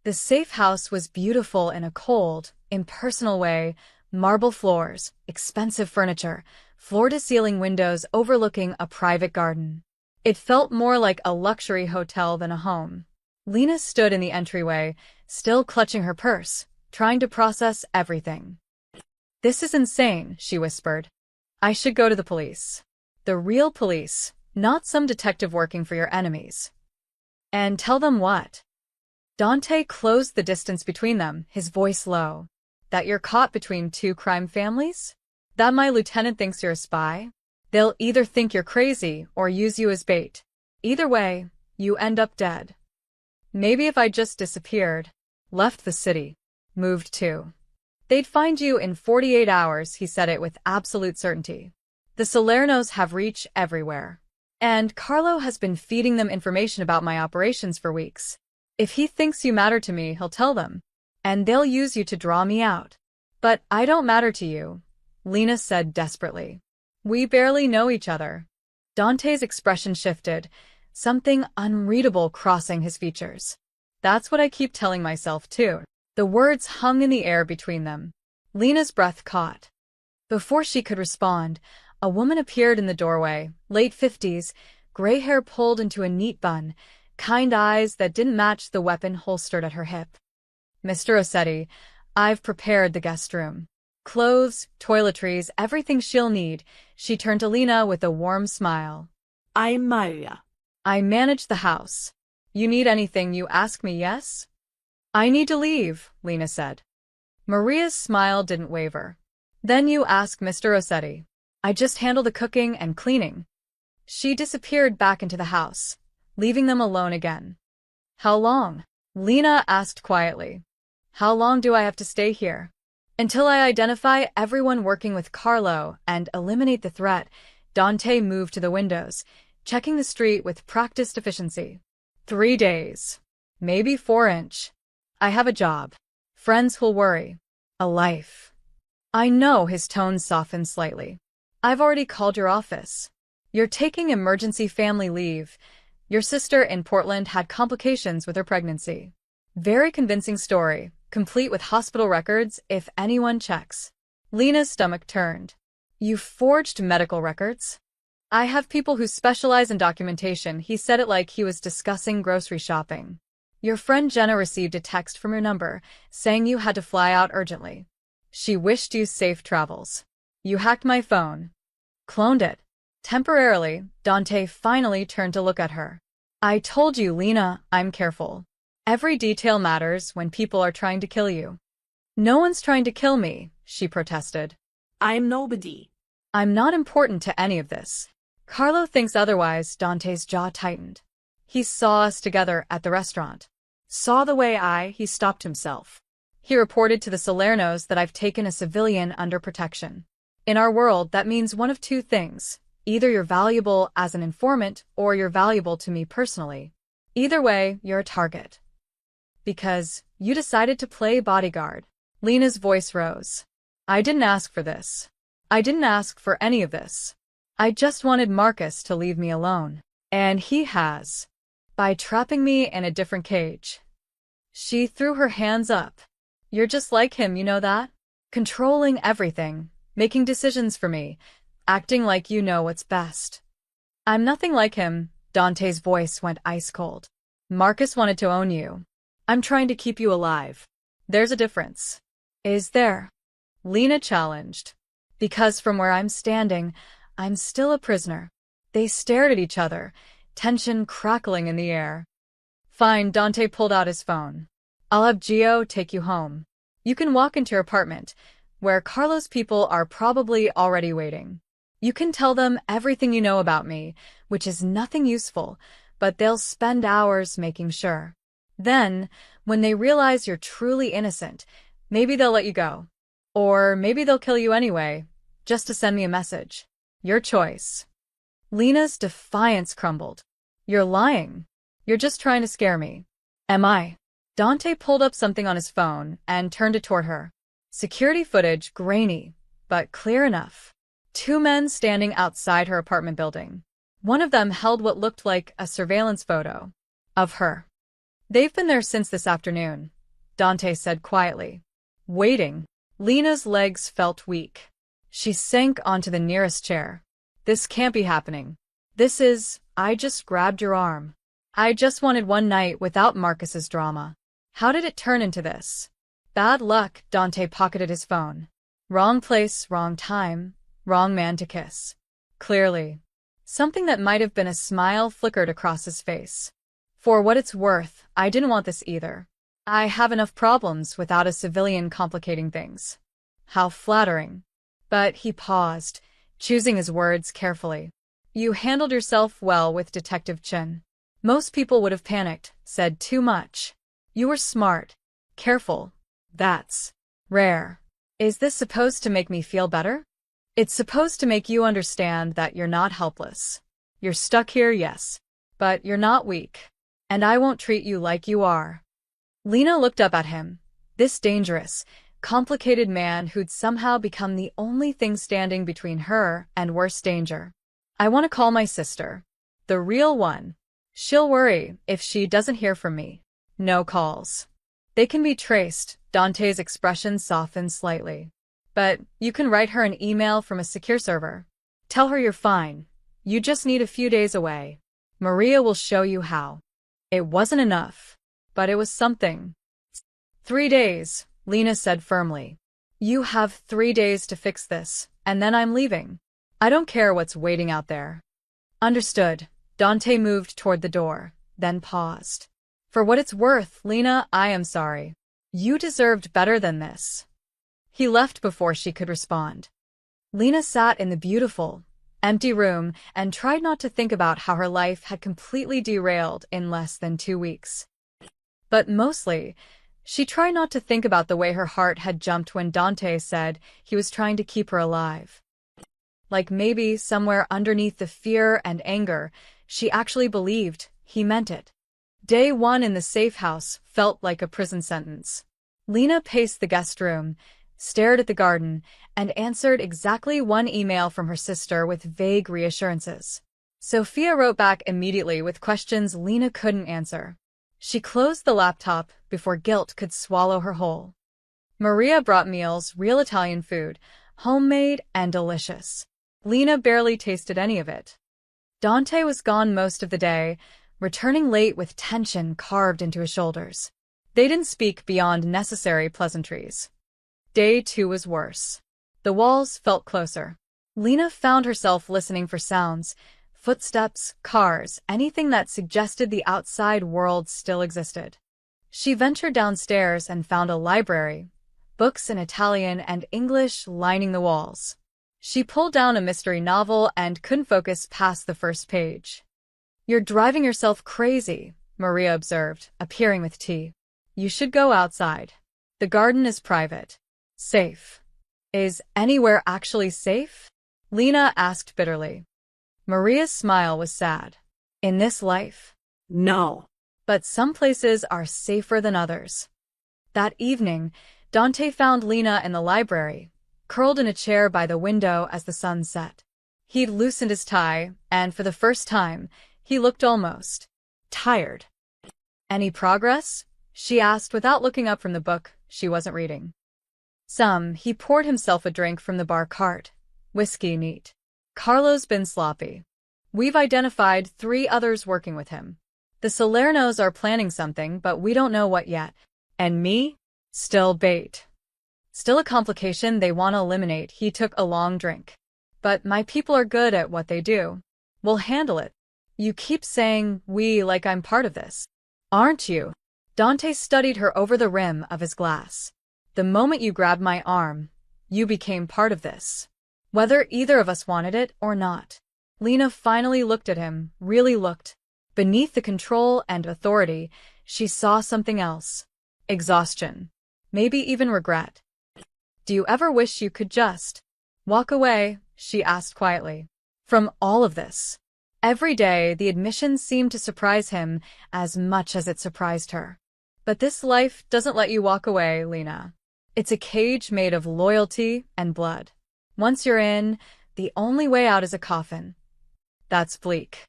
The safe house was beautiful in a cold, impersonal way: marble floors, expensive furniture, floor-to-ceiling windows overlooking a private garden. It felt more like a luxury hotel than a home. Lena stood in the entryway, still clutching her purse, trying to process everything. This is insane, she whispered. I should go to the police. The real police, not some detective working for your enemies. And tell them what? Dante closed the distance between them, his voice low. That you're caught between two crime families? That my lieutenant thinks you're a spy? They'll either think you're crazy or use you as bait. Either way, you end up dead. Maybe if I just disappeared, left the city, moved to. They'd find you in 48 hours, he said it with absolute certainty. The Salernos have reach everywhere. And Carlo has been feeding them information about my operations for weeks. If he thinks you matter to me, he'll tell them. And they'll use you to draw me out. But I don't matter to you, Lena said desperately. We barely know each other. Dante's expression shifted, something unreadable crossing his features. That's what I keep telling myself too. The words hung in the air between them. Lena's breath caught. Before she could respond, a woman appeared in the doorway, late 50s, gray hair pulled into a neat bun, kind eyes that didn't match the weapon holstered at her hip. Mr. Rossetti, I've prepared the guest room. Clothes, toiletries, everything she'll need. She turned to Lena with a warm smile. I'm Maria. I manage the house. You need anything, you ask me, yes? I need to leave, Lena said. Maria's smile didn't waver. Then you ask Mr. Rossetti. I just handle the cooking and cleaning. She disappeared back into the house, leaving them alone again. How long? Lena asked quietly. How long do I have to stay here? Until I identify everyone working with Carlo and eliminate the threat. Dante moved to the windows, checking the street with practiced efficiency. 3 days. Maybe 4-inch. I have a job. Friends who'll worry. A life. I know, his tone softened slightly. I've already called your office. You're taking emergency family leave. Your sister in Portland had complications with her pregnancy. Very convincing story, complete with hospital records if anyone checks. Lena's stomach turned. You forged medical records? I have people who specialize in documentation. He said it like he was discussing grocery shopping. Your friend Jenna received a text from your number saying you had to fly out urgently. She wished you safe travels. You hacked my phone. Cloned it. Temporarily, Dante finally turned to look at her. I told you, Lena, I'm careful. Every detail matters when people are trying to kill you. No one's trying to kill me, she protested. I'm nobody. I'm not important to any of this. Carlo thinks otherwise. Dante's jaw tightened. He saw us together at the restaurant. Saw the way he stopped himself. He reported to the Salernos that I've taken a civilian under protection. In our world, that means one of two things. Either you're valuable as an informant or you're valuable to me personally. Either way, you're a target. Because you decided to play bodyguard. Lena's voice rose. I didn't ask for this. I didn't ask for any of this. I just wanted Marcus to leave me alone. And he has. By trapping me in a different cage. She threw her hands up. You're just like him, you know that? Controlling everything, making decisions for me, acting like you know what's best. I'm nothing like him. Dante's voice went ice cold. Marcus wanted to own you. I'm trying to keep you alive. There's a difference. Is there? Lena challenged. Because from where I'm standing, I'm still a prisoner. They stared at each other, tension crackling in the air. Fine, Dante pulled out his phone. I'll have Gio take you home. You can walk into your apartment, where Carlos' people are probably already waiting. You can tell them everything you know about me, which is nothing useful, but they'll spend hours making sure. Then, when they realize you're truly innocent, maybe they'll let you go. Or maybe they'll kill you anyway, just to send me a message. Your choice. Lena's defiance crumbled. You're lying. You're just trying to scare me. Am I? Dante pulled up something on his phone and turned it toward her. Security footage, grainy, but clear enough. Two men standing outside her apartment building. One of them held what looked like a surveillance photo of her. They've been there since this afternoon, Dante said quietly. Waiting. Lena's legs felt weak. She sank onto the nearest chair. This can't be happening. I just grabbed your arm. I just wanted one night without Marcus's drama. How did it turn into this? Bad luck, Dante pocketed his phone. Wrong place, wrong time, wrong man to kiss. Clearly. Something that might have been a smile flickered across his face. For what it's worth, I didn't want this either. I have enough problems without a civilian complicating things. How flattering. But he paused, choosing his words carefully. You handled yourself well with Detective Chen. Most people would have panicked, said too much. You were smart. Careful. That's rare. Is this supposed to make me feel better? It's supposed to make you understand that you're not helpless. You're stuck here, yes. But you're not weak. And I won't treat you like you are. Lena looked up at him. This dangerous, complicated man who'd somehow become the only thing standing between her and worse danger. I want to call my sister. The real one. She'll worry if she doesn't hear from me. No calls. They can be traced. Dante's expression softened slightly. But you can write her an email from a secure server. Tell her you're fine. You just need a few days away. Maria will show you how. It wasn't enough, but it was something. 3 days, Lena said firmly. You have 3 days to fix this, and then I'm leaving. I don't care what's waiting out there. Understood. Dante moved toward the door, then paused. For what it's worth, Lena, I am sorry. You deserved better than this. He left before she could respond. Lena sat in the beautiful, empty room and tried not to think about how her life had completely derailed in less than 2 weeks. But mostly, she tried not to think about the way her heart had jumped when Dante said he was trying to keep her alive. Like maybe somewhere underneath the fear and anger, she actually believed he meant it. Day 1 in the safe house felt like a prison sentence. Lena paced the guest room, stared at the garden, and answered exactly one email from her sister with vague reassurances. Sophia wrote back immediately with questions Lena couldn't answer. She closed the laptop before guilt could swallow her whole. Maria brought meals, real Italian food, homemade and delicious. Lena barely tasted any of it. Dante was gone most of the day, returning late with tension carved into his shoulders. They didn't speak beyond necessary pleasantries. Day 2 was worse. The walls felt closer. Lena found herself listening for sounds, footsteps, cars, anything that suggested the outside world still existed. She ventured downstairs and found a library, books in Italian and English lining the walls. She pulled down a mystery novel and couldn't focus past the first page. You're driving yourself crazy, Maria observed, appearing with tea. You should go outside. The garden is private. Safe. Is anywhere actually safe? Lena asked bitterly. Maria's smile was sad. In this life? No. But some places are safer than others. That evening, Dante found Lena in the library, curled in a chair by the window as the sun set. He'd loosened his tie, and for the first time, he looked almost tired. Any progress? She asked without looking up from the book she wasn't reading. Some. He poured himself a drink from the bar cart. Whiskey neat. Carlo's been sloppy. We've identified 3 others working with him. The Salernos are planning something, but we don't know what yet. And me? Still bait. Still a complication they want to eliminate. He took a long drink. But my people are good at what they do. We'll handle it. You keep saying we like I'm part of this. Aren't you? Dante studied her over the rim of his glass. The moment you grabbed my arm, you became part of this. Whether either of us wanted it or not. Lena finally looked at him, really looked. Beneath the control and authority, she saw something else. Exhaustion. Maybe even regret. Do you ever wish you could just walk away? She asked quietly. From all of this. Every day, the admission seemed to surprise him as much as it surprised her. But this life doesn't let you walk away, Lena. It's a cage made of loyalty and blood. Once you're in, the only way out is a coffin. That's bleak.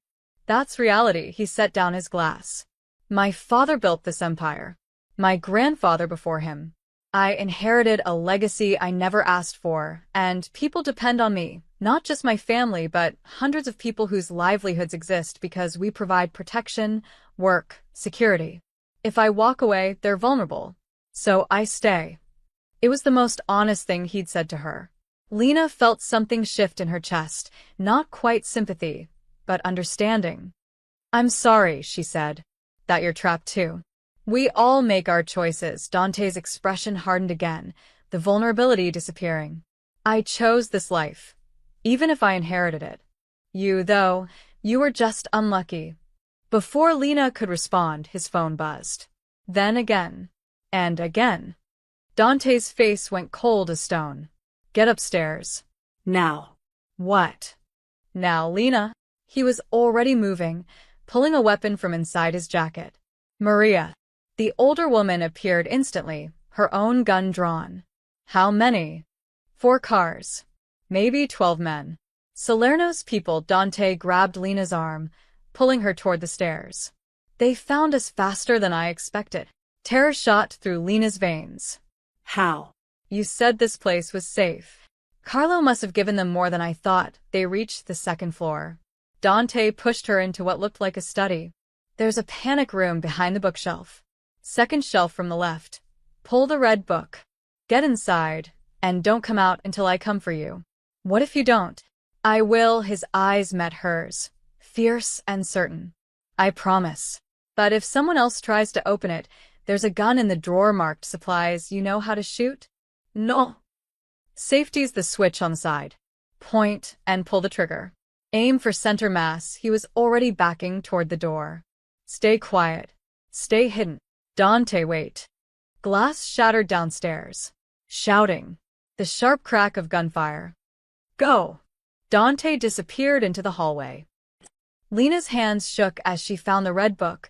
That's reality. He set down his glass. My father built this empire. My grandfather before him. I inherited a legacy I never asked for, and people depend on me. Not just my family, but hundreds of people whose livelihoods exist because we provide protection, work, security. If I walk away, they're vulnerable. So I stay. It was the most honest thing he'd said to her. Lena felt something shift in her chest, not quite sympathy, but understanding. I'm sorry, she said, that you're trapped too. We all make our choices. Dante's expression hardened again, the vulnerability disappearing. I chose this life, even if I inherited it. You, though, you were just unlucky. Before Lena could respond, his phone buzzed. Then again. And again. Dante's face went cold as stone. Get upstairs. Now. What? Now, Lena. He was already moving, pulling a weapon from inside his jacket. Maria. The older woman appeared instantly, her own gun drawn. How many? 4 cars. Maybe 12 men. Salerno's people. Dante grabbed Lena's arm, pulling her toward the stairs. They found us faster than I expected. Terror shot through Lena's veins. How? You said this place was safe. Carlo must have given them more than I thought. They reached the 2nd floor. Dante pushed her into what looked like a study. There's a panic room behind the bookshelf. 2nd shelf from the left. Pull the red book. Get inside, and don't come out until I come for you. What if you don't? I will. His eyes met hers, fierce and certain. I promise. But if someone else tries to open it, there's a gun in the drawer marked supplies. You know how to shoot? No. Safety's the switch on the side. Point and pull the trigger. Aim for center mass. He was already backing toward the door. Stay quiet. Stay hidden. Dante, wait. Glass shattered downstairs. Shouting. The sharp crack of gunfire. Go. Dante disappeared into the hallway. Lena's hands shook as she found the red book,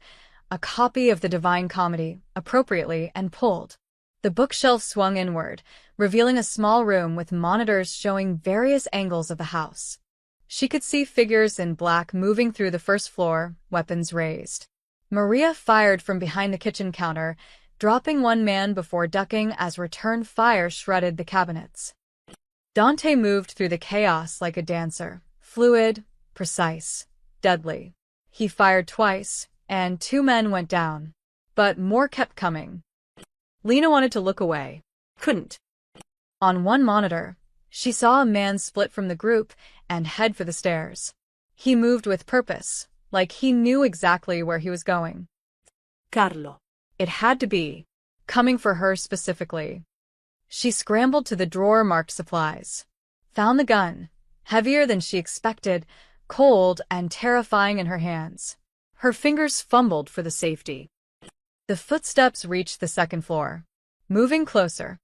a copy of the Divine Comedy, appropriately, and pulled. The bookshelf swung inward, revealing a small room with monitors showing various angles of the house. She could see figures in black moving through the 1st floor, weapons raised. Maria fired from behind the kitchen counter, dropping one man before ducking as return fire shredded the cabinets. Dante moved through the chaos like a dancer, fluid, precise, deadly. He fired twice, and 2 men went down. But more kept coming. Lena wanted to look away. Couldn't. On one monitor, she saw a man split from the group and head for the stairs. He moved with purpose, like he knew exactly where he was going. Carlo. It had to be. Coming for her specifically. She scrambled to the drawer marked supplies. Found the gun, heavier than she expected, cold and terrifying in her hands. Her fingers fumbled for the safety. The footsteps reached the 2nd floor. Moving closer.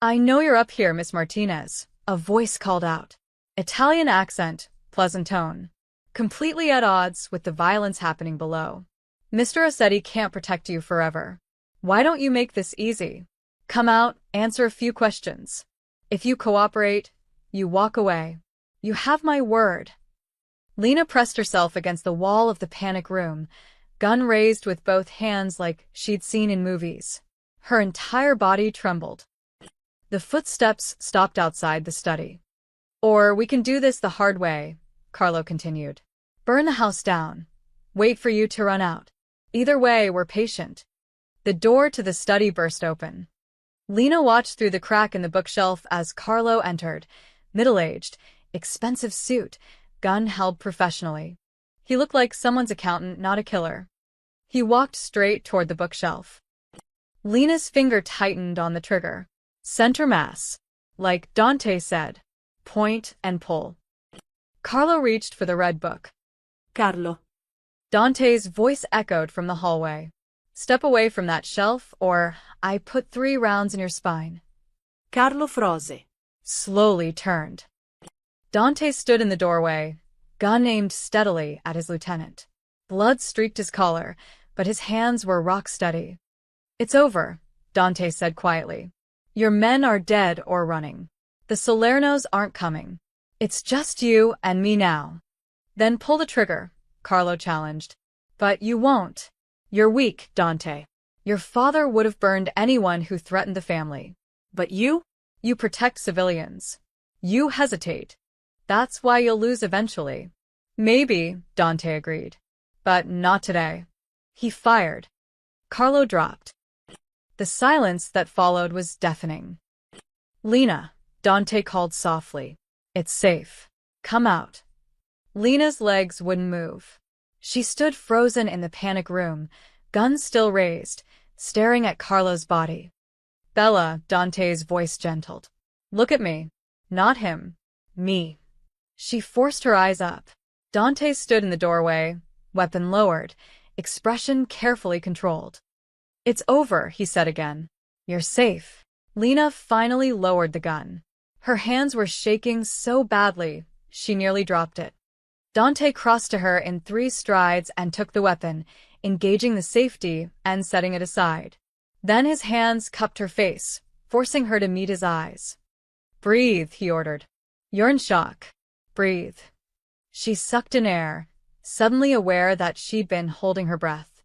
I know you're up here, Miss Martinez, a voice called out. Italian accent, pleasant tone. Completely at odds with the violence happening below. Mr. Rossetti can't protect you forever. Why don't you make this easy? Come out, answer a few questions. If you cooperate, you walk away. You have my word. Lena pressed herself against the wall of the panic room, gun raised with both hands like she'd seen in movies. Her entire body trembled. The footsteps stopped outside the study. Or we can do this the hard way, Carlo continued. Burn the house down. Wait for you to run out. Either way, we're patient. The door to the study burst open. Lena watched through the crack in the bookshelf as Carlo entered, middle-aged, expensive suit, gun held professionally. He looked like someone's accountant, not a killer. He walked straight toward the bookshelf. Lena's finger tightened on the trigger. Center mass. Like Dante said. Point and pull. Carlo reached for the red book. Carlo. Dante's voice echoed from the hallway. Step away from that shelf, or I put 3 rounds in your spine. Carlo Frose. Slowly turned. Dante stood in the doorway, gun aimed steadily at his lieutenant. Blood streaked his collar, but his hands were rock steady. It's over, Dante said quietly. Your men are dead or running. The Salernos aren't coming. It's just you and me now. Then pull the trigger, Carlo challenged. But you won't. You're weak, Dante. Your father would have burned anyone who threatened the family. But you? You protect civilians. You hesitate. That's why you'll lose eventually. Maybe, Dante agreed. But not today. He fired. Carlo dropped. The silence that followed was deafening. Lena, Dante called softly. It's safe. Come out. Lena's legs wouldn't move. She stood frozen in the panic room, gun still raised, staring at Carlo's body. Bella, Dante's voice gentled. Look at me. Not him. Me. She forced her eyes up. Dante stood in the doorway, weapon lowered, expression carefully controlled. It's over, he said again. You're safe. Lena finally lowered the gun. Her hands were shaking so badly, she nearly dropped it. Dante crossed to her in 3 strides and took the weapon, engaging the safety and setting it aside. Then his hands cupped her face, forcing her to meet his eyes. Breathe, he ordered. You're in shock. Breathe. She sucked in air, suddenly aware that she'd been holding her breath.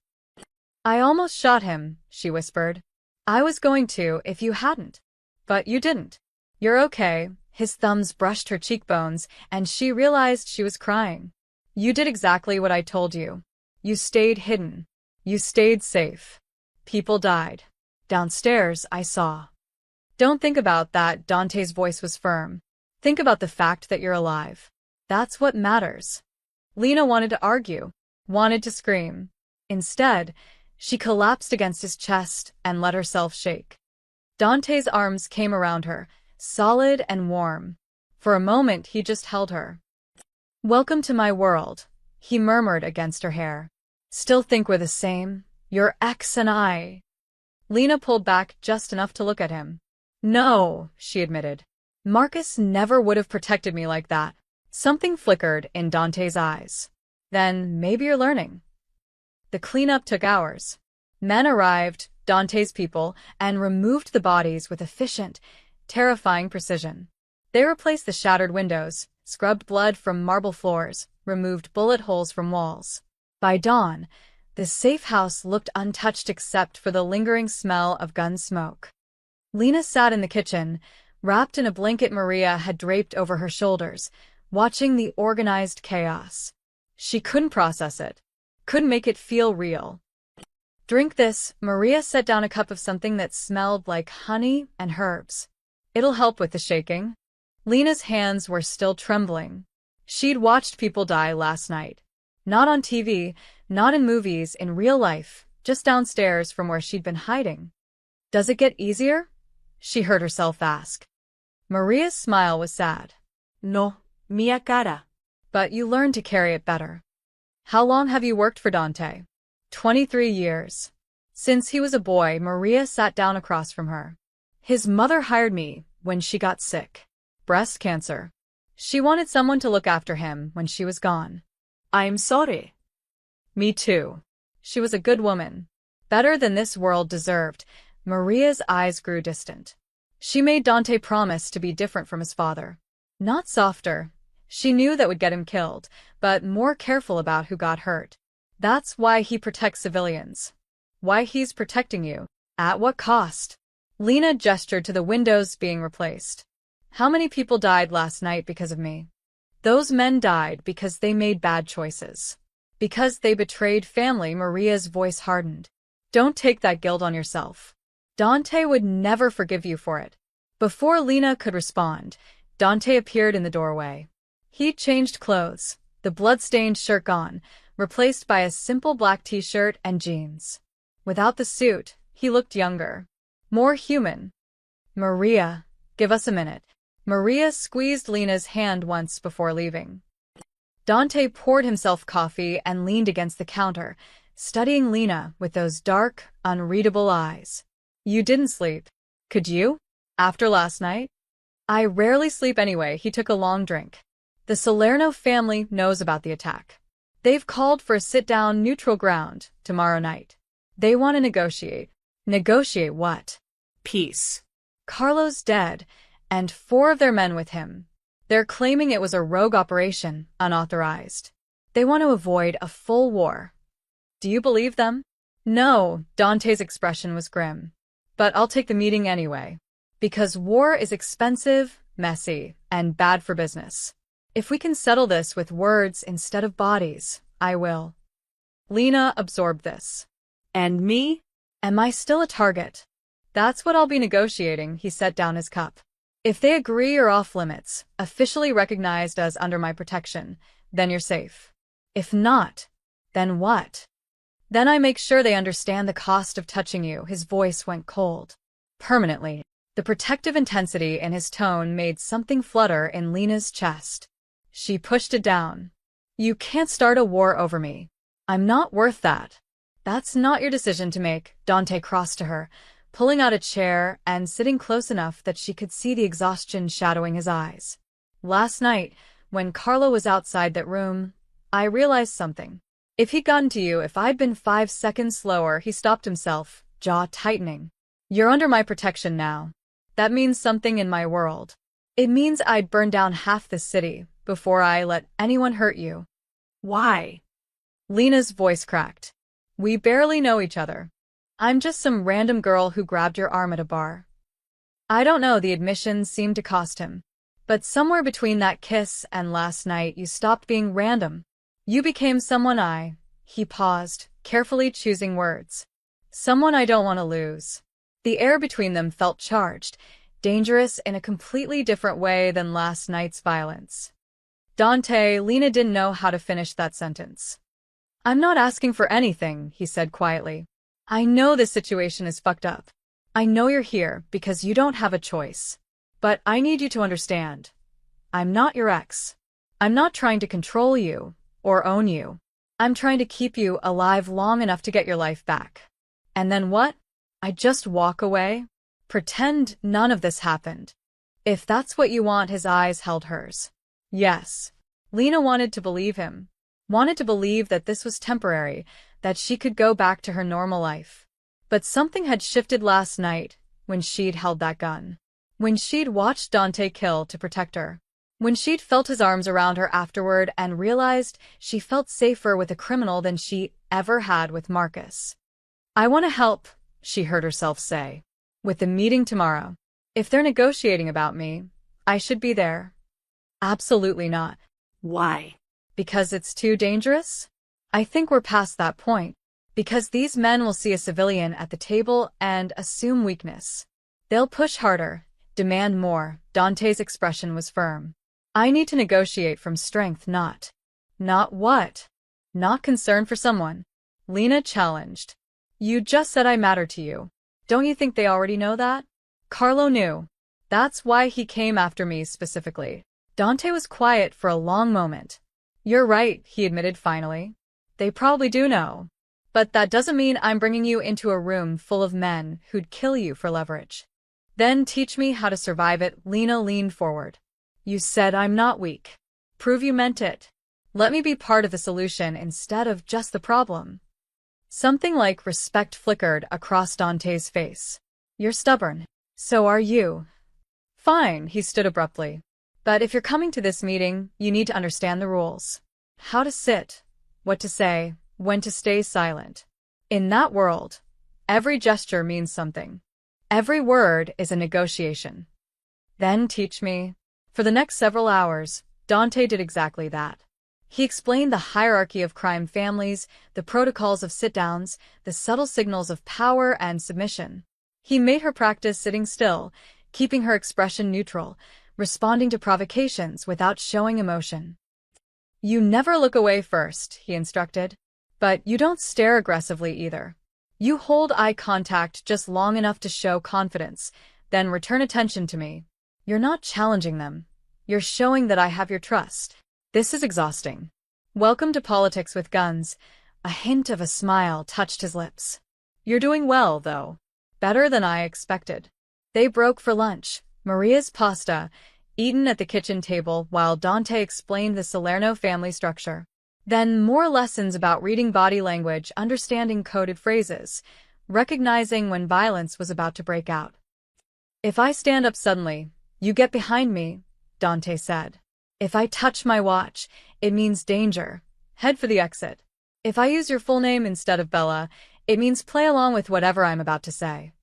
I almost shot him, she whispered. I was going to if you hadn't. But you didn't. You're okay. His thumbs brushed her cheekbones, and she realized she was crying. You did exactly what I told you. You stayed hidden. You stayed safe. People died. Downstairs, I saw. Don't think about that, Dante's voice was firm. Think about the fact that you're alive. That's what matters. Lena wanted to argue, wanted to scream. Instead, she collapsed against his chest and let herself shake. Dante's arms came around her, solid and warm. For a moment, he just held her. Welcome to my world, he murmured against her hair. Still think we're the same? Your ex and I. Lena pulled back just enough to look at him. No, she admitted. Marcus never would have protected me like that. Something flickered in Dante's eyes. Then maybe you're learning. The cleanup took hours. Men arrived, Dante's people, and removed the bodies with efficient, terrifying precision. They replaced the shattered windows, scrubbed blood from marble floors, removed bullet holes from walls. By dawn, the safe house looked untouched except for the lingering smell of gun smoke. Lena sat in the kitchen, wrapped in a blanket Maria had draped over her shoulders, watching the organized chaos. She couldn't process it, couldn't make it feel real. Drink this, Maria set down a cup of something that smelled like honey and herbs. It'll help with the shaking. Lena's hands were still trembling. She'd watched people die last night. Not on TV, not in movies, in real life, just downstairs from where she'd been hiding. Does it get easier? She heard herself ask. Maria's smile was sad. No, mia cara. But you learned to carry it better. How long have you worked for Dante? 23 years. Since he was a boy, Maria sat down across from her. His mother hired me when she got sick. Breast cancer. She wanted someone to look after him when she was gone. I'm sorry. Me too. She was a good woman. Better than this world deserved. Maria's eyes grew distant. She made Dante promise to be different from his father. Not softer. She knew that would get him killed, but more careful about who got hurt. That's why he protects civilians. Why he's protecting you. At what cost? Lena gestured to the windows being replaced. How many people died last night because of me? Those men died because they made bad choices. Because they betrayed family. Maria's voice hardened. Don't take that guilt on yourself. Dante would never forgive you for it. Before Lena could respond, Dante appeared in the doorway. He changed clothes, the blood-stained shirt gone, replaced by a simple black t-shirt and jeans. Without the suit, he looked younger, more human. Maria, give us a minute. Maria squeezed Lena's hand once before leaving. Dante poured himself coffee and leaned against the counter, studying Lena with those dark, unreadable eyes. You didn't sleep. Could you? After last night? I rarely sleep anyway. He took a long drink. The Salerno family knows about the attack. They've called for a sit-down neutral ground tomorrow night. They want to negotiate. Negotiate what? Peace. Carlo's dead, and 4 of their men with him. They're claiming it was a rogue operation, unauthorized. They want to avoid a full war. Do you believe them? No, Dante's expression was grim. But I'll take the meeting anyway. Because war is expensive, messy, and bad for business. If we can settle this with words instead of bodies, I will. Lena absorbed this. And me? Am I still a target? That's what I'll be negotiating. He set down his cup. If they agree you're off limits, officially recognized as under my protection, then you're safe. If not, then what? Then I make sure they understand the cost of touching you. His voice went cold. Permanently. The protective intensity in his tone made something flutter in Lena's chest. She pushed it down. You can't start a war over me. I'm not worth that. That's not your decision to make. Dante crossed to her, pulling out a chair and sitting close enough that she could see the exhaustion shadowing his eyes. Last night, when Carlo was outside that room, I realized something. If he'd gotten to you, if I'd been 5 seconds slower, he stopped himself, jaw tightening. You're under my protection now. That means something in my world. It means I'd burn down half the city before I let anyone hurt you. Why? Lena's voice cracked. We barely know each other. I'm just some random girl who grabbed your arm at a bar. I don't know, the admission seemed to cost him. But somewhere between that kiss and last night, you stopped being random. You became someone he paused, carefully choosing words. Someone I don't want to lose. The air between them felt charged, dangerous in a completely different way than last night's violence. Lena didn't know how to finish that sentence. I'm not asking for anything, he said quietly. I know this situation is fucked up. I know you're here because you don't have a choice. But I need you to understand. I'm not your ex. I'm not trying to control you or own you. I'm trying to keep you alive long enough to get your life back. And then what? I just walk away? Pretend none of this happened. If that's what you want. His eyes held hers. Yes. Lena wanted to believe him. Wanted to believe that this was temporary, that she could go back to her normal life. But something had shifted last night, when she'd held that gun. When she'd watched Dante kill to protect her. When she'd felt his arms around her afterward and realized she felt safer with a criminal than she ever had with Marcus. I want to help, she heard herself say. With the meeting tomorrow. If they're negotiating about me, I should be there. Absolutely not. Why? Because it's too dangerous? I think we're past that point. Because these men will see a civilian at the table and assume weakness. They'll push harder, demand more. Dante's expression was firm. I need to negotiate from strength, not what? Not concern for someone. Lena challenged. You just said I matter to you. Don't you think they already know that? Carlo knew. That's why he came after me specifically. Dante was quiet for a long moment. You're right, he admitted finally. They probably do know. But that doesn't mean I'm bringing you into a room full of men who'd kill you for leverage. Then teach me how to survive it. Lena leaned forward. You said I'm not weak. Prove you meant it. Let me be part of the solution instead of just the problem. Something like respect flickered across Dante's face. You're stubborn. So are you. Fine, he stood abruptly. But if you're coming to this meeting, you need to understand the rules. How to sit, what to say, when to stay silent. In that world, every gesture means something. Every word is a negotiation. Then teach me. For the next several hours, Dante did exactly that. He explained the hierarchy of crime families, the protocols of sit-downs, the subtle signals of power and submission. He made her practice sitting still, keeping her expression neutral, responding to provocations without showing emotion. You never look away first, he instructed. But you don't stare aggressively either. You hold eye contact just long enough to show confidence, then return attention to me. You're not challenging them. You're showing that I have your trust. This is exhausting. Welcome to politics with guns. A hint of a smile touched his lips. You're doing well, though. Better than I expected. They broke for lunch. Maria's pasta, eaten at the kitchen table while Dante explained the Salerno family structure. Then more lessons about reading body language, understanding coded phrases, recognizing when violence was about to break out. If I stand up suddenly, you get behind me, Dante said. If I touch my watch, it means danger. Head for the exit. If I use your full name instead of Bella, it means play along with whatever I'm about to say.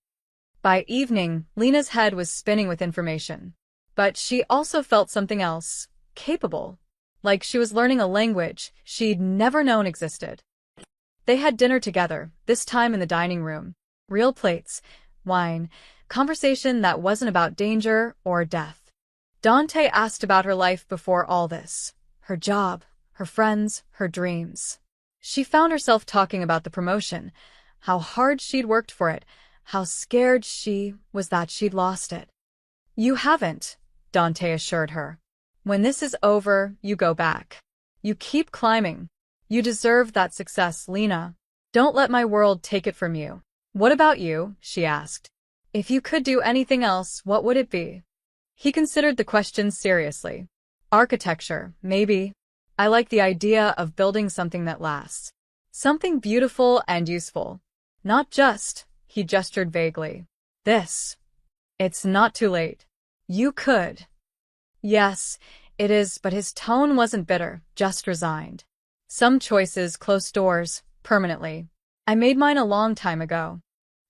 By evening, Lena's head was spinning with information. But she also felt something else, capable. Like she was learning a language she'd never known existed. They had dinner together, this time in the dining room. Real plates, wine, conversation that wasn't about danger or death. Dante asked about her life before all this. Her job, her friends, her dreams. She found herself talking about the promotion, how hard she'd worked for it, how scared she was that she'd lost it. You haven't, Dante assured her. When this is over, you go back. You keep climbing. You deserve that success, Lena. Don't let my world take it from you. What about you? She asked. If you could do anything else, what would it be? He considered the question seriously. Architecture, maybe. I like the idea of building something that lasts. Something beautiful and useful. Not just, he gestured vaguely. This. It's not too late. You could. Yes, it is, but his tone wasn't bitter, just resigned. Some choices close doors, permanently. I made mine a long time ago.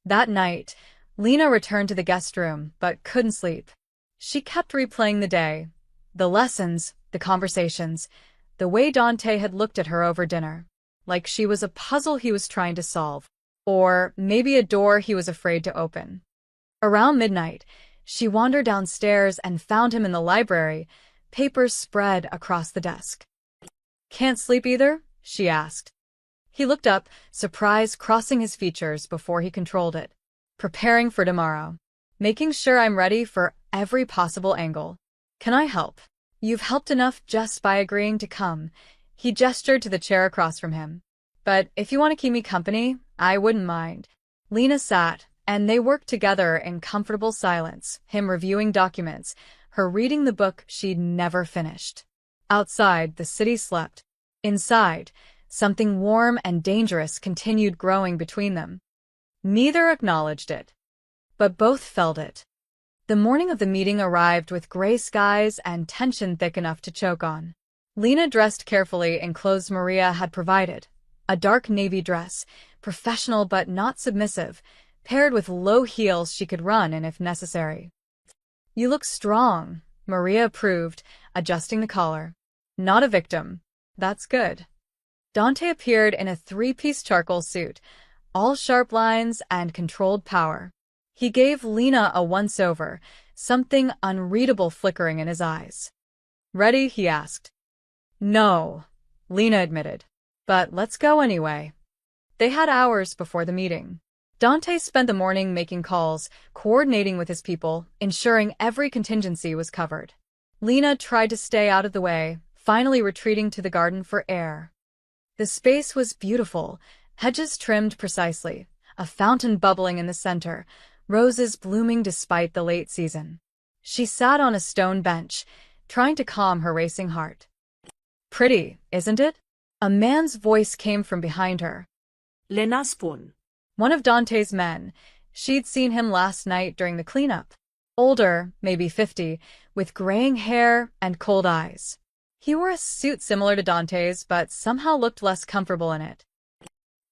That night, Lena returned to the guest room, but couldn't sleep. She kept replaying the day. The lessons, the conversations, the way Dante had looked at her over dinner. Like she was a puzzle he was trying to solve. Or maybe a door he was afraid to open. Around midnight, she wandered downstairs and found him in the library, papers spread across the desk. Can't sleep either? She asked. He looked up, surprise crossing his features before he controlled it. Preparing for tomorrow. Making sure I'm ready for every possible angle. Can I help? You've helped enough just by agreeing to come. He gestured to the chair across from him. But if you want to keep me company, I wouldn't mind. Lena sat, and they worked together in comfortable silence, him reviewing documents, her reading the book she'd never finished. Outside, the city slept. Inside, something warm and dangerous continued growing between them. Neither acknowledged it, but both felt it. The morning of the meeting arrived with gray skies and tension thick enough to choke on. Lena dressed carefully in clothes Maria had provided. A dark navy dress, professional but not submissive, paired with low heels she could run in if necessary. You look strong, Maria approved, adjusting the collar. Not a victim. That's good. Dante appeared in a three-piece charcoal suit, all sharp lines and controlled power. He gave Lena a once-over, something unreadable flickering in his eyes. Ready? He asked. No, Lena admitted. But let's go anyway. They had hours before the meeting. Dante spent the morning making calls, coordinating with his people, ensuring every contingency was covered. Lena tried to stay out of the way, finally retreating to the garden for air. The space was beautiful, hedges trimmed precisely, a fountain bubbling in the center, roses blooming despite the late season. She sat on a stone bench, trying to calm her racing heart. Pretty, isn't it? A man's voice came from behind her. Lena spun. One of Dante's men. She'd seen him last night during the cleanup. Older, maybe 50, with graying hair and cold eyes. He wore a suit similar to Dante's, but somehow looked less comfortable in it.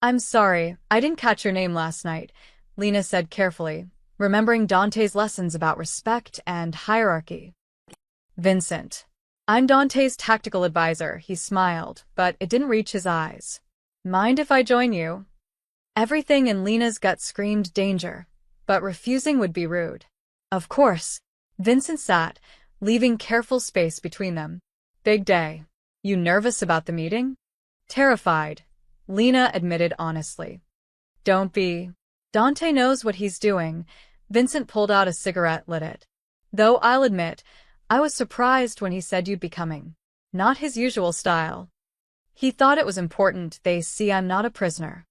I'm sorry, I didn't catch your name last night, Lena said carefully, remembering Dante's lessons about respect and hierarchy. Vincent. I'm Dante's tactical advisor, he smiled, but it didn't reach his eyes. Mind if I join you? Everything in Lena's gut screamed danger, but refusing would be rude. Of course. Vincent sat, leaving careful space between them. Big day. You nervous about the meeting? Terrified, Lena admitted honestly. Don't be. Dante knows what he's doing. Vincent pulled out a cigarette, lit it. Though I'll admit, I was surprised when he said you'd be coming. Not his usual style. He thought it was important they see I'm not a prisoner.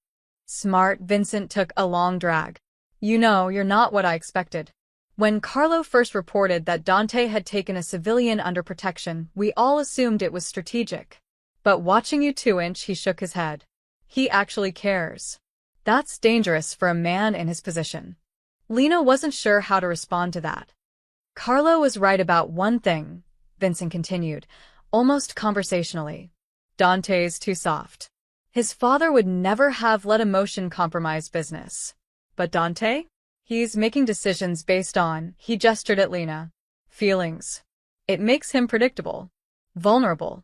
Smart. Vincent took a long drag. You know, you're not what I expected. When Carlo first reported that Dante had taken a civilian under protection, we all assumed it was strategic. But watching you 2-inch, he shook his head. He actually cares. That's dangerous for a man in his position. Lena wasn't sure how to respond to that. Carlo was right about one thing, Vincent continued, almost conversationally. Dante's too soft. His father would never have let emotion compromise business. But Dante? He's making decisions based on, he gestured at Lena, feelings. It makes him predictable. Vulnerable.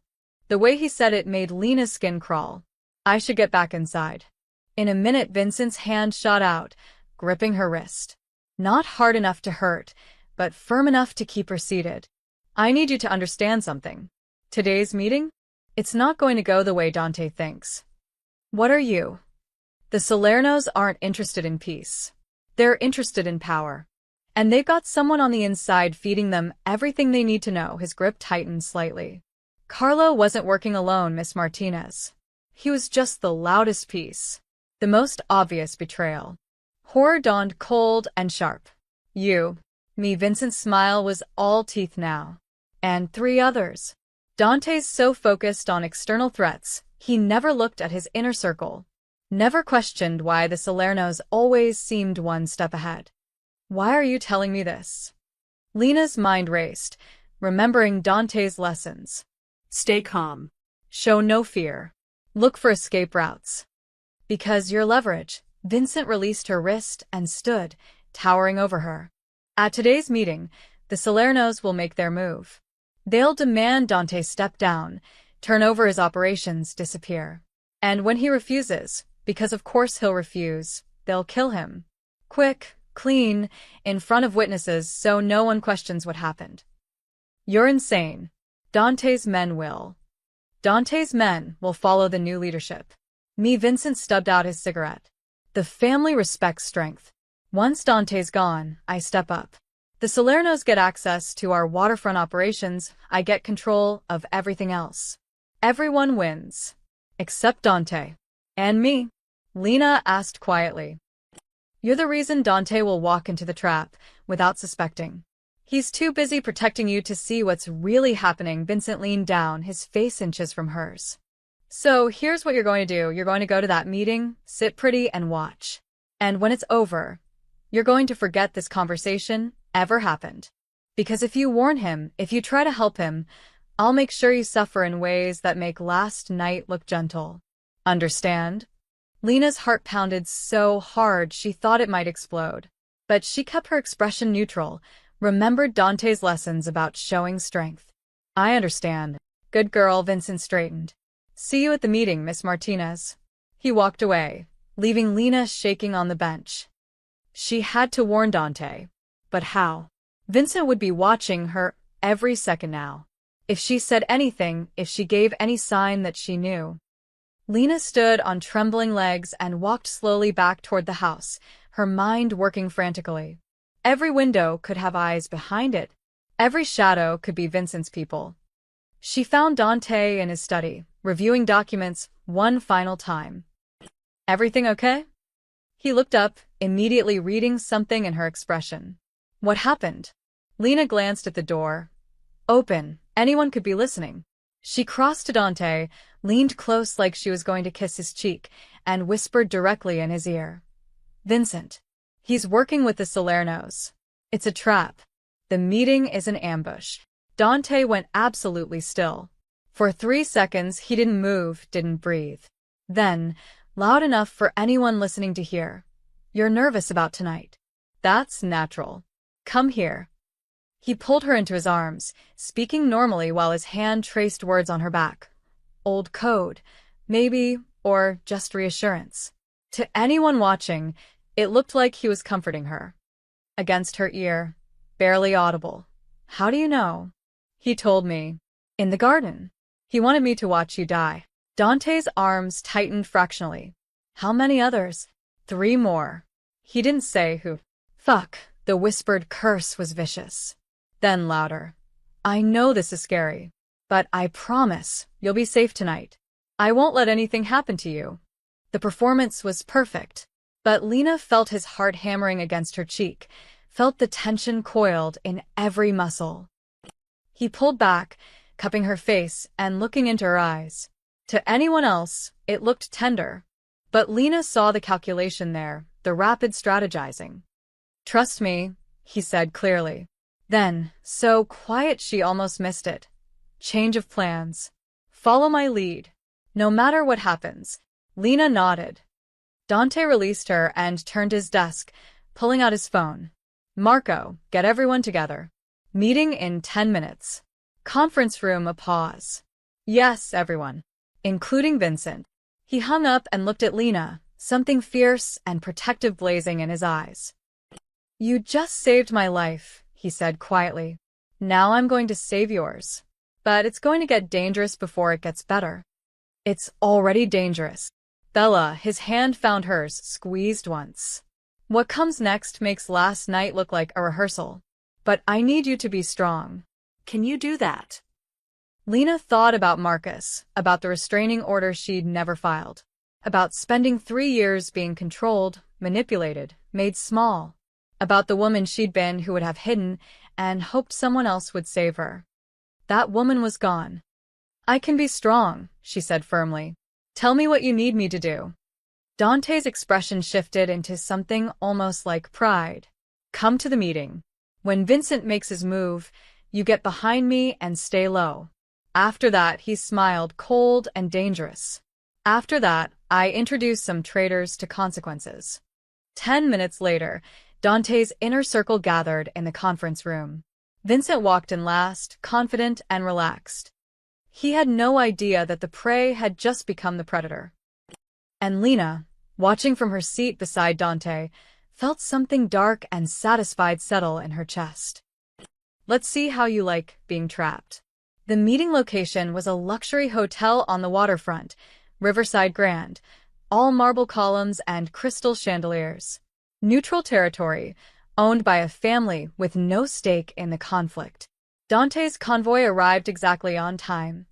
The way he said it made Lena's skin crawl. I should get back inside. In a minute, Vincent's hand shot out, gripping her wrist. Not hard enough to hurt, but firm enough to keep her seated. I need you to understand something. Today's meeting? It's not going to go the way Dante thinks. What are you? The Salernos aren't interested in peace. They're interested in power. And they've got someone on the inside feeding them everything they need to know. His grip tightened slightly. Carlo wasn't working alone, Miss Martinez. He was just the loudest piece. The most obvious betrayal. Horror dawned cold and sharp. You. Me. Vincent's smile was all teeth now. And 3 others. Dante's so focused on external threats, he never looked at his inner circle. Never questioned why the Salernos always seemed one step ahead. Why are you telling me this? Lena's mind raced, remembering Dante's lessons. Stay calm. Show no fear. Look for escape routes. Because your leverage. Vincent released her wrist and stood, towering over her. At today's meeting, the Salernos will make their move. They'll demand Dante step down, turn over his operations, disappear. And when he refuses, because of course he'll refuse, they'll kill him. Quick, clean, in front of witnesses so no one questions what happened. You're insane. Dante's men will. Dante's men will follow the new leadership. Me. Vincent stubbed out his cigarette. The family respects strength. Once Dante's gone, I step up. The Salernos get access to our waterfront operations, I get control of everything else. Everyone wins. Except Dante. And me. Lena asked quietly. You're the reason Dante will walk into the trap, without suspecting. He's too busy protecting you to see what's really happening. Vincent leaned down, his face inches from hers. So here's what you're going to do. You're going to go to that meeting, sit pretty and watch. And when it's over, you're going to forget this conversation ever happened. Because if you warn him, if you try to help him, I'll make sure you suffer in ways that make last night look gentle. Understand? Lena's heart pounded so hard she thought it might explode. But she kept her expression neutral, remembered Dante's lessons about showing strength. I understand. Good girl. Vincent straightened. See you at the meeting, Miss Martinez. He walked away, leaving Lena shaking on the bench. She had to warn Dante. But how? Vincent would be watching her every second now. If she said anything, if she gave any sign that she knew. Lena stood on trembling legs and walked slowly back toward the house, her mind working frantically. Every window could have eyes behind it. Every shadow could be Vincent's people. She found Dante in his study, reviewing documents one final time. Everything okay? He looked up, immediately reading something in her expression. What happened? Lena glanced at the door. Open. Anyone could be listening. She crossed to Dante, leaned close like she was going to kiss his cheek, and whispered directly in his ear. Vincent. He's working with the Salernos. It's a trap. The meeting is an ambush. Dante went absolutely still. For 3 seconds he didn't move, didn't breathe. Then, loud enough for anyone listening to hear. You're nervous about tonight. That's natural. Come here. He pulled her into his arms, speaking normally while his hand traced words on her back. Old code, maybe, or just reassurance. To anyone watching, it looked like he was comforting her. Against her ear, barely audible. How do you know? He told me. In the garden. He wanted me to watch you die. Dante's arms tightened fractionally. How many others? 3 more. He didn't say who. Fuck. The whispered curse was vicious. Then louder. I know this is scary, but I promise you'll be safe tonight. I won't let anything happen to you. The performance was perfect, but Lena felt his heart hammering against her cheek, felt the tension coiled in every muscle. He pulled back, cupping her face and looking into her eyes. To anyone else, it looked tender, but Lena saw the calculation there, the rapid strategizing. Trust me, he said clearly. Then, so quiet she almost missed it. Change of plans. Follow my lead. No matter what happens. Lena nodded. Dante released her and turned to his desk, pulling out his phone. Marco, get everyone together. Meeting in 10 minutes. Conference room a pause. Yes, everyone. Including Vincent. He hung up and looked at Lena, something fierce and protective blazing in his eyes. You just saved my life, he said quietly. Now I'm going to save yours. But it's going to get dangerous before it gets better. It's already dangerous. Bella, his hand found hers, squeezed once. What comes next makes last night look like a rehearsal. But I need you to be strong. Can you do that? Lena thought about Marcus, about the restraining order she'd never filed, about spending 3 years being controlled, manipulated, made small, about the woman she'd been who would have hidden and hoped someone else would save her. That woman was gone. I can be strong, she said firmly. Tell me what you need me to do. Dante's expression shifted into something almost like pride. Come to the meeting. When Vincent makes his move, you get behind me and stay low. After that, he smiled, cold and dangerous. After that, I introduce some traitors to consequences. 10 minutes later, Dante's inner circle gathered in the conference room. Vincent walked in last, confident and relaxed. He had no idea that the prey had just become the predator. And Lena, watching from her seat beside Dante, felt something dark and satisfied settle in her chest. Let's see how you like being trapped. The meeting location was a luxury hotel on the waterfront, Riverside Grand, all marble columns and crystal chandeliers. Neutral territory, owned by a family with no stake in the conflict. Dante's convoy arrived exactly on time.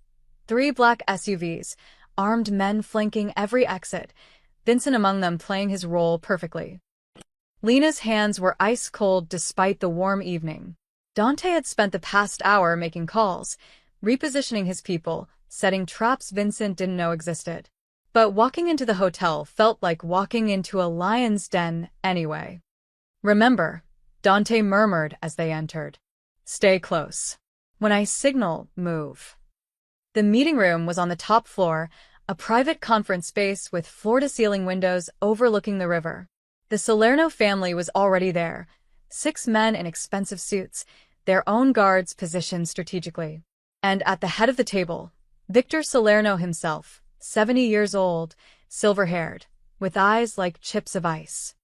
3 black SUVs, armed men flanking every exit, Vincent among them playing his role perfectly. Lena's hands were ice-cold despite the warm evening. Dante had spent the past hour making calls, repositioning his people, setting traps Vincent didn't know existed. But walking into the hotel felt like walking into a lion's den anyway. Remember, Dante murmured as they entered. Stay close. When I signal, move. The meeting room was on the top floor, a private conference space with floor-to-ceiling windows overlooking the river. The Salerno family was already there, 6 men in expensive suits, their own guards positioned strategically. And at the head of the table, Victor Salerno himself, 70 years old, silver-haired, with eyes like chips of ice.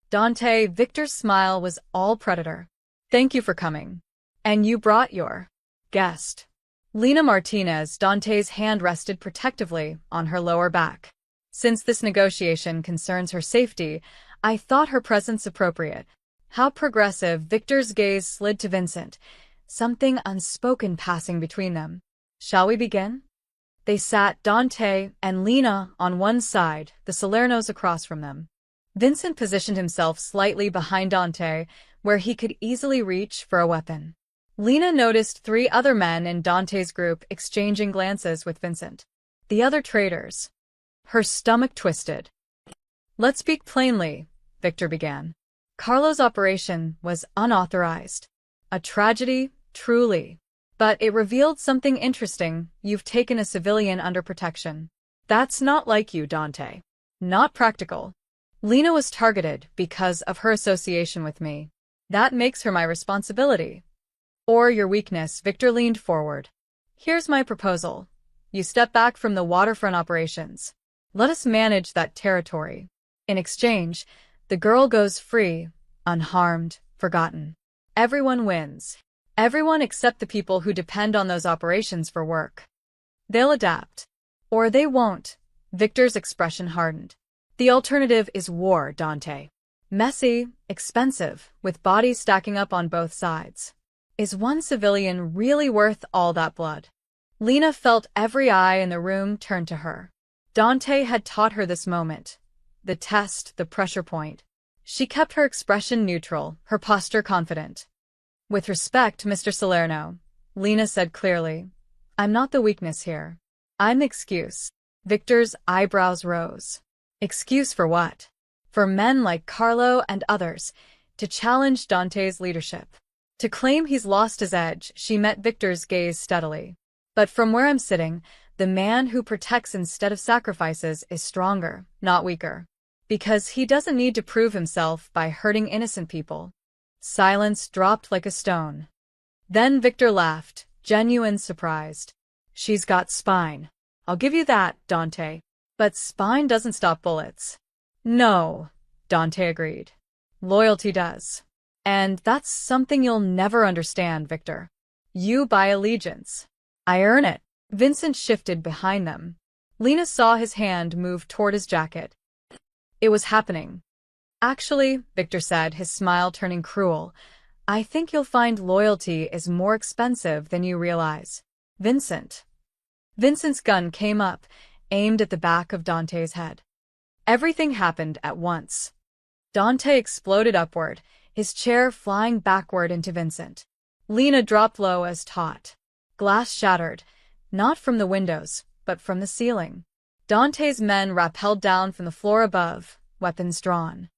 Dante, Victor's smile was all predator. Thank you for coming. And you brought your guest. Lena Martinez, Dante's hand rested protectively on her lower back. Since this negotiation concerns her safety, I thought her presence appropriate. How progressive. Victor's gaze slid to Vincent, something unspoken passing between them. Shall we begin? They sat, Dante and Lena on one side, the Salernos across from them. Vincent positioned himself slightly behind Dante, where he could easily reach for a weapon. Lena noticed 3 other men in Dante's group exchanging glances with Vincent. The other traitors. Her stomach twisted. Let's speak plainly, Victor began. Carlo's operation was unauthorized. A tragedy, truly. But it revealed something interesting. You've taken a civilian under protection. That's not like you, Dante. Not practical. Lena was targeted because of her association with me. That makes her my responsibility. Or your weakness. Victor leaned forward. Here's my proposal. You step back from the waterfront operations. Let us manage that territory. In exchange, the girl goes free, unharmed, forgotten. Everyone wins. Everyone except the people who depend on those operations for work. They'll adapt. Or they won't. Victor's expression hardened. The alternative is war, Dante. Messy, expensive, with bodies stacking up on both sides. Is one civilian really worth all that blood? Lena felt every eye in the room turn to her. Dante had taught her this moment. The test, the pressure point. She kept her expression neutral, her posture confident. With respect, Mr. Salerno, Lena said clearly, I'm not the weakness here. I'm the excuse. Victor's eyebrows rose. Excuse for what? For men like Carlo and others to challenge Dante's leadership. To claim he's lost his edge, she met Victor's gaze steadily. But from where I'm sitting, the man who protects instead of sacrifices is stronger, not weaker. Because he doesn't need to prove himself by hurting innocent people. Silence dropped like a stone. Then Victor laughed, genuine surprised. She's got spine. I'll give you that, Dante. But spine doesn't stop bullets. No, Dante agreed. Loyalty does. And that's something you'll never understand, Victor. You buy allegiance. I earn it. Vincent shifted behind them. Lena saw his hand move toward his jacket. It was happening. Actually, Victor said, his smile turning cruel, I think you'll find loyalty is more expensive than you realize. Vincent. Vincent's gun came up, aimed at the back of Dante's head. Everything happened at once. Dante exploded upward, his chair flying backward into Vincent. Lena dropped low as taught. Glass shattered, not from the windows, but from the ceiling. Dante's men rappelled down from the floor above, weapons drawn.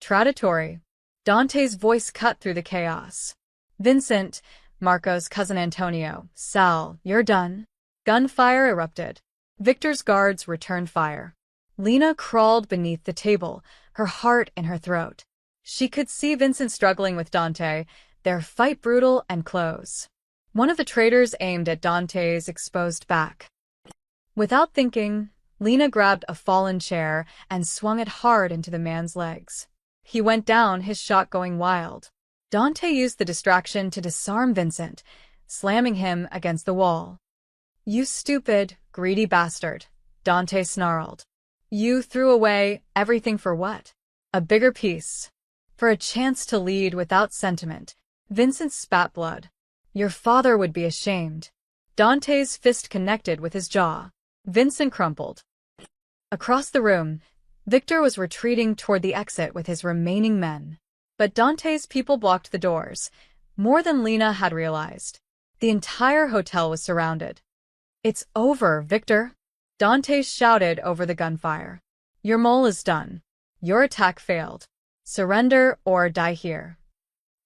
Traditory. Dante's voice cut through the chaos. Vincent, Marco's cousin Antonio, Sal, you're done. Gunfire erupted. Victor's guards returned fire. Lena crawled beneath the table, her heart in her throat. She could see Vincent struggling with Dante, their fight brutal and close. One of the traitors aimed at Dante's exposed back. Without thinking, Lena grabbed a fallen chair and swung it hard into the man's legs. He went down, his shot going wild. Dante used the distraction to disarm Vincent, slamming him against the wall. You stupid, greedy bastard, Dante snarled. You threw away everything for what? A bigger piece. For a chance to lead without sentiment. Vincent spat blood. Your father would be ashamed. Dante's fist connected with his jaw. Vincent crumpled. Across the room, Victor was retreating toward the exit with his remaining men. But Dante's people blocked the doors, more than Lena had realized. The entire hotel was surrounded. It's over, Victor. Dante shouted over the gunfire. Your mole is done. Your attack failed. Surrender or die here.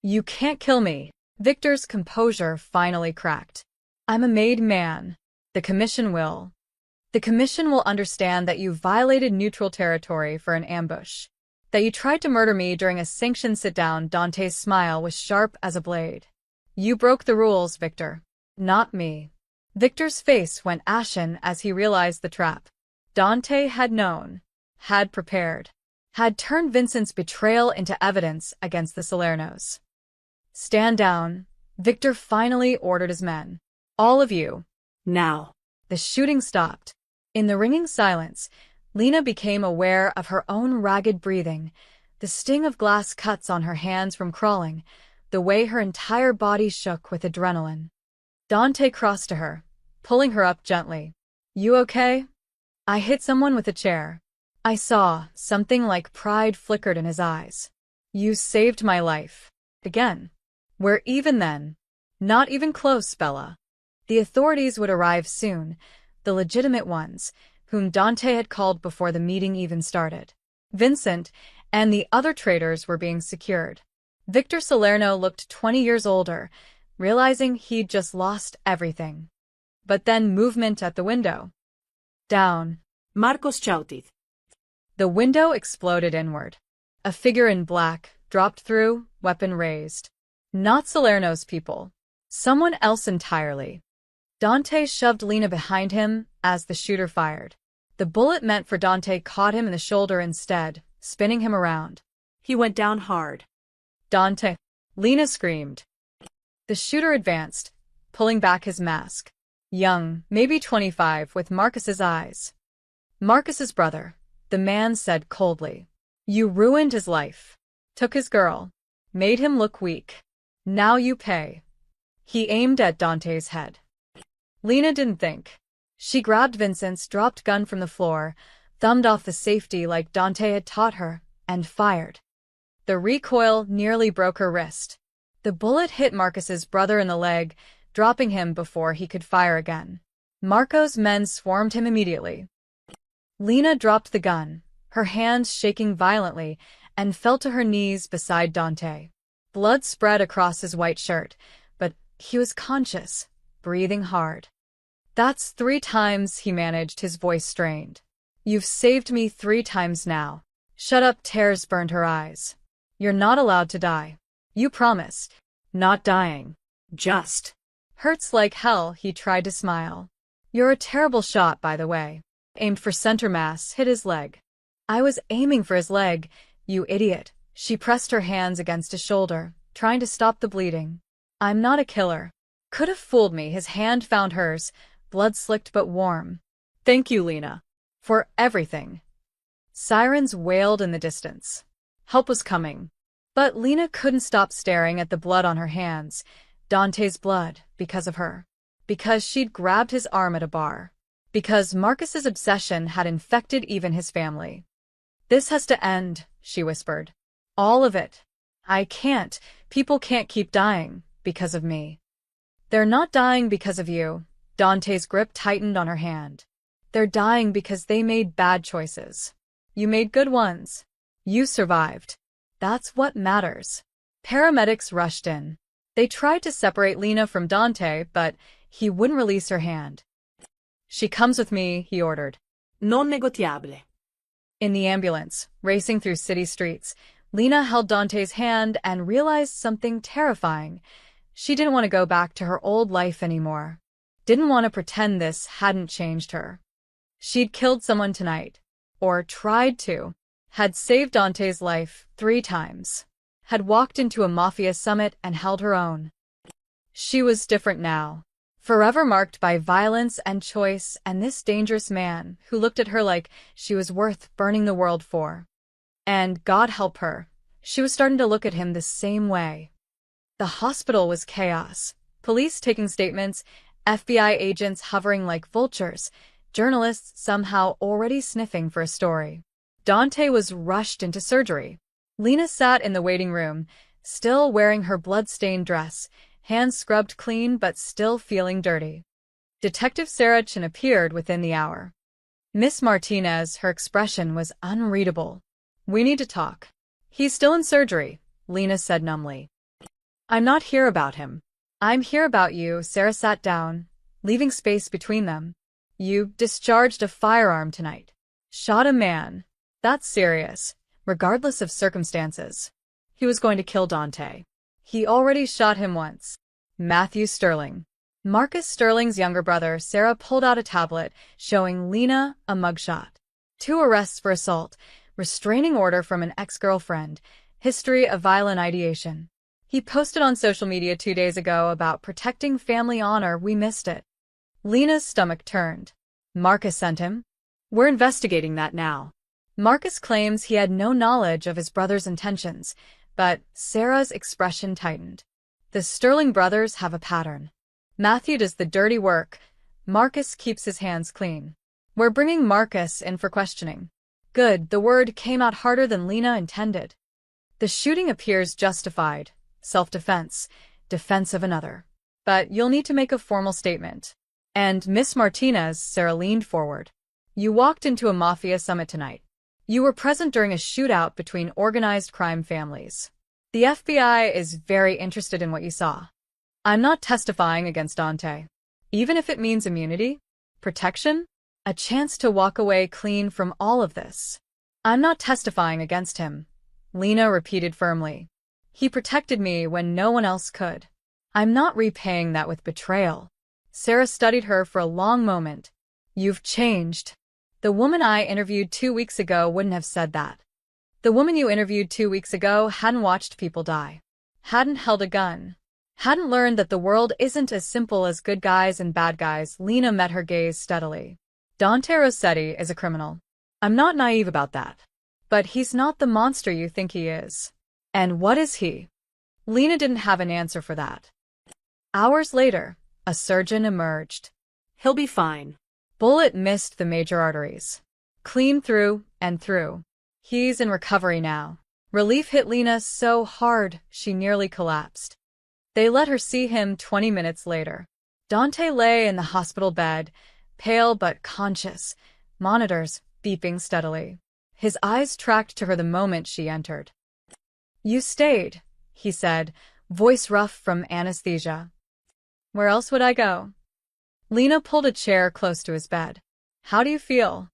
You can't kill me. Victor's composure finally cracked. I'm a made man. The commission will. The commission will understand that you violated neutral territory for an ambush. That you tried to murder me during a sanctioned sit-down. Dante's smile was sharp as a blade. You broke the rules, Victor. Not me. Victor's face went ashen as he realized the trap. Dante had known, had prepared, had turned Vincent's betrayal into evidence against the Salernos. Stand down, Victor finally ordered his men. All of you. Now. The shooting stopped. In the ringing silence, Lena became aware of her own ragged breathing, the sting of glass cuts on her hands from crawling, the way her entire body shook with adrenaline. Dante crossed to her, pulling her up gently. You okay? I hit someone with a chair. I saw something like pride flickered in his eyes. You saved my life. Again. We're even then. Not even close, Bella. The authorities would arrive soon, the legitimate ones, whom Dante had called before the meeting even started. Vincent and the other traitors were being secured. Victor Salerno looked 20 years older, realizing he'd just lost everything. But then movement at the window. Down. Marcos shouted. The window exploded inward. A figure in black dropped through, weapon raised. Not Salerno's people. Someone else entirely. Dante shoved Lena behind him as the shooter fired. The bullet meant for Dante caught him in the shoulder instead, spinning him around. He went down hard. Dante. Lena screamed. The shooter advanced, pulling back his mask. Young, maybe 25, with Marcus's eyes. Marcus's brother, the man said coldly. You ruined his life. Took his girl. Made him look weak. Now you pay. He aimed at Dante's head. Lena didn't think. She grabbed Vincent's dropped gun from the floor, thumbed off the safety like Dante had taught her, and fired. The recoil nearly broke her wrist. The bullet hit Marcus's brother in the leg, dropping him before he could fire again. Marco's men swarmed him immediately. Lena dropped the gun, her hands shaking violently, and fell to her knees beside Dante. Blood spread across his white shirt, but he was conscious, breathing hard. That's 3 times, he managed, his voice strained. You've saved me 3 times now. Shut up, tears burned her eyes. You're not allowed to die. You promised. Not dying. Just. Hurts like hell, he tried to smile. You're a terrible shot, by the way. Aimed for center mass, hit his leg. I was aiming for his leg, you idiot. She pressed her hands against his shoulder, trying to stop the bleeding. I'm not a killer. Could have fooled me. His hand found hers, blood slicked but warm. Thank you, Lena. For everything. Sirens wailed in the distance. Help was coming. But Lena couldn't stop staring at the blood on her hands. Dante's blood, because of her. Because she'd grabbed his arm at a bar. Because Marcus's obsession had infected even his family. This has to end, she whispered. All of it. I can't. People can't keep dying, because of me. They're not dying because of you. Dante's grip tightened on her hand. They're dying because they made bad choices. You made good ones. You survived. That's what matters. Paramedics rushed in. They tried to separate Lena from Dante, but he wouldn't release her hand. She comes with me, he ordered. Non negotiable. In the ambulance, racing through city streets, Lena held Dante's hand and realized something terrifying. She didn't want to go back to her old life anymore. Didn't want to pretend this hadn't changed her. She'd killed someone tonight. Or tried to. Had saved Dante's life 3 times. Had walked into a mafia summit and held her own. She was different now. Forever marked by violence and choice and this dangerous man who looked at her like she was worth burning the world for. And God help her, she was starting to look at him the same way. The hospital was chaos. Police taking statements, FBI agents hovering like vultures, journalists somehow already sniffing for a story. Dante was rushed into surgery. Lena sat in the waiting room, still wearing her blood-stained dress, hands scrubbed clean but still feeling dirty. Detective Sarah Chin appeared within the hour. Miss Martinez, her expression was unreadable. We need to talk. He's still in surgery, Lena said numbly. I'm not here about him. I'm here about you. Sarah sat down, leaving space between them. You discharged a firearm tonight. Shot a man. That's serious, regardless of circumstances. He was going to kill Dante. He already shot him once. Matthew Sterling. Marcus Sterling's younger brother. Sarah pulled out a tablet, showing Lena a mugshot. 2 arrests for assault, restraining order from an ex-girlfriend, history of violent ideation. He posted on social media 2 days ago about protecting family honor. We missed it. Lena's stomach turned. Marcus sent him? We're investigating that now. Marcus claims he had no knowledge of his brother's intentions, but Sarah's expression tightened. The Sterling brothers have a pattern. Matthew does the dirty work. Marcus keeps his hands clean. We're bringing Marcus in for questioning. Good, the word came out harder than Lena intended. The shooting appears justified. Self-defense. Defense of another. But you'll need to make a formal statement. And Miss Martinez, Sarah leaned forward. You walked into a mafia summit tonight. You were present during a shootout between organized crime families. The FBI is very interested in what you saw. I'm not testifying against Dante. Even if it means immunity, protection, a chance to walk away clean from all of this. I'm not testifying against him, Lena repeated firmly. He protected me when no one else could. I'm not repaying that with betrayal. Sarah studied her for a long moment. You've changed. The woman I interviewed 2 weeks ago wouldn't have said that. The woman you interviewed 2 weeks ago hadn't watched people die. Hadn't held a gun. Hadn't learned that the world isn't as simple as good guys and bad guys. Lena met her gaze steadily. Dante Rossetti is a criminal. I'm not naive about that. But he's not the monster you think he is. And what is he? Lena didn't have an answer for that. Hours later, a surgeon emerged. He'll be fine. Bullet missed the major arteries. Clean through and through. He's in recovery now. Relief hit Lena so hard, she nearly collapsed. They let her see him 20 minutes later. Dante lay in the hospital bed, pale but conscious, monitors beeping steadily. His eyes tracked to her the moment she entered. "You stayed," he said, voice rough from anesthesia. "Where else would I go?" Lena pulled a chair close to his bed. "How do you feel?"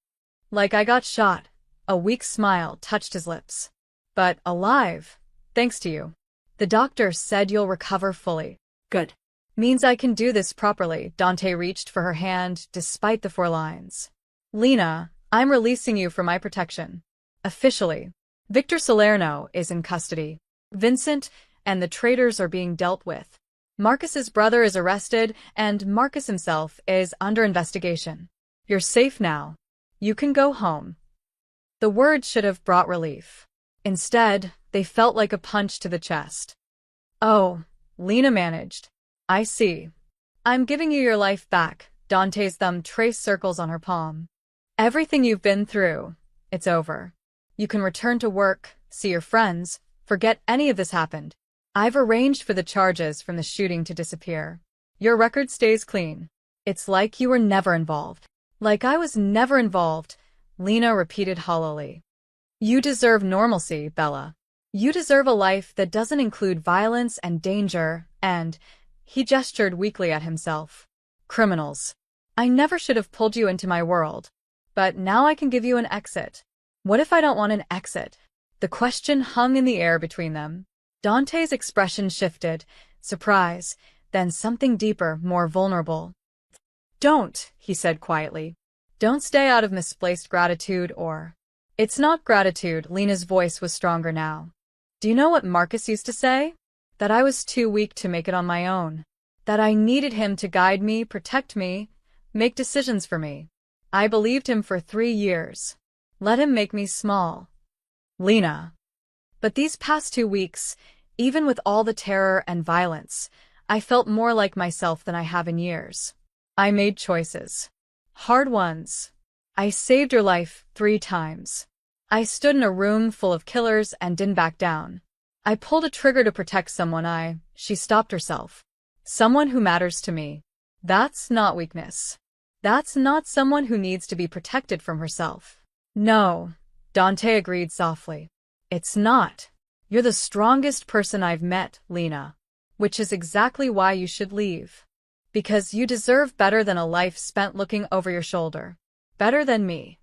"Like I got shot." A weak smile touched his lips. "But alive, thanks to you. The doctor said you'll recover fully." Good. "Means I can do this properly." Dante reached for her hand, despite the 4 lines. "Lena, I'm releasing you for my protection. Officially. Victor Salerno is in custody. Vincent and the traitors are being dealt with. Marcus's brother is arrested, and Marcus himself is under investigation. You're safe now. You can go home." The words should have brought relief. Instead, they felt like a punch to the chest. "Oh," Lena managed. "I see. I'm giving you your life back." Dante's thumb traced circles on her palm. "Everything you've been through, it's over. You can return to work, see your friends, forget any of this happened. I've arranged for the charges from the shooting to disappear. Your record stays clean. It's like you were never involved." "Like I was never involved," Lena repeated hollowly. "You deserve normalcy, Bella. You deserve a life that doesn't include violence and danger, and—" he gestured weakly at himself. "Criminals. I never should have pulled you into my world. But now I can give you an exit." "What if I don't want an exit?" The question hung in the air between them. Dante's expression shifted, surprise, then something deeper, more vulnerable. "Don't," he said quietly. "Don't stay out of misplaced gratitude or—" "It's not gratitude." Lena's voice was stronger now. "Do you know what Marcus used to say? That I was too weak to make it on my own. That I needed him to guide me, protect me, make decisions for me. I believed him for 3 years. Let him make me small." "Lena." "But these past 2 weeks, even with all the terror and violence, I felt more like myself than I have in years. I made choices. Hard ones. I saved your life 3 times. I stood in a room full of killers and didn't back down. I pulled a trigger to protect someone She stopped herself. "Someone who matters to me. That's not weakness. That's not someone who needs to be protected from herself." "No," Dante agreed softly. "It's not. You're the strongest person I've met, Lena. Which is exactly why you should leave. Because you deserve better than a life spent looking over your shoulder. Better than me."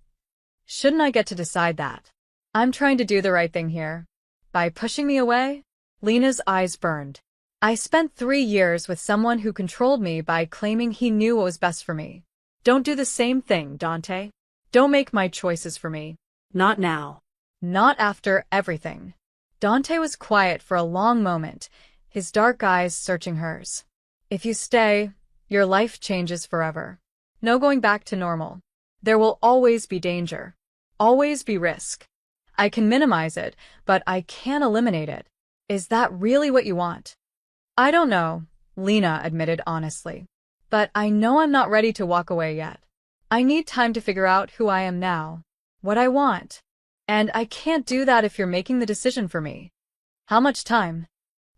"Shouldn't I get to decide that? I'm trying to do the right thing here. By pushing me away?" Lena's eyes burned. "I spent 3 years with someone who controlled me by claiming he knew what was best for me. Don't do the same thing, Dante. Don't make my choices for me." Not now. "Not after everything." Dante was quiet for a long moment, his dark eyes searching hers. "If you stay, your life changes forever. No going back to normal. There will always be danger. Always be risk. I can minimize it, but I can't eliminate it. Is that really what you want?" "I don't know," Lena admitted honestly. "But I know I'm not ready to walk away yet. I need time to figure out who I am now, what I want. And I can't do that if you're making the decision for me." "How much time?"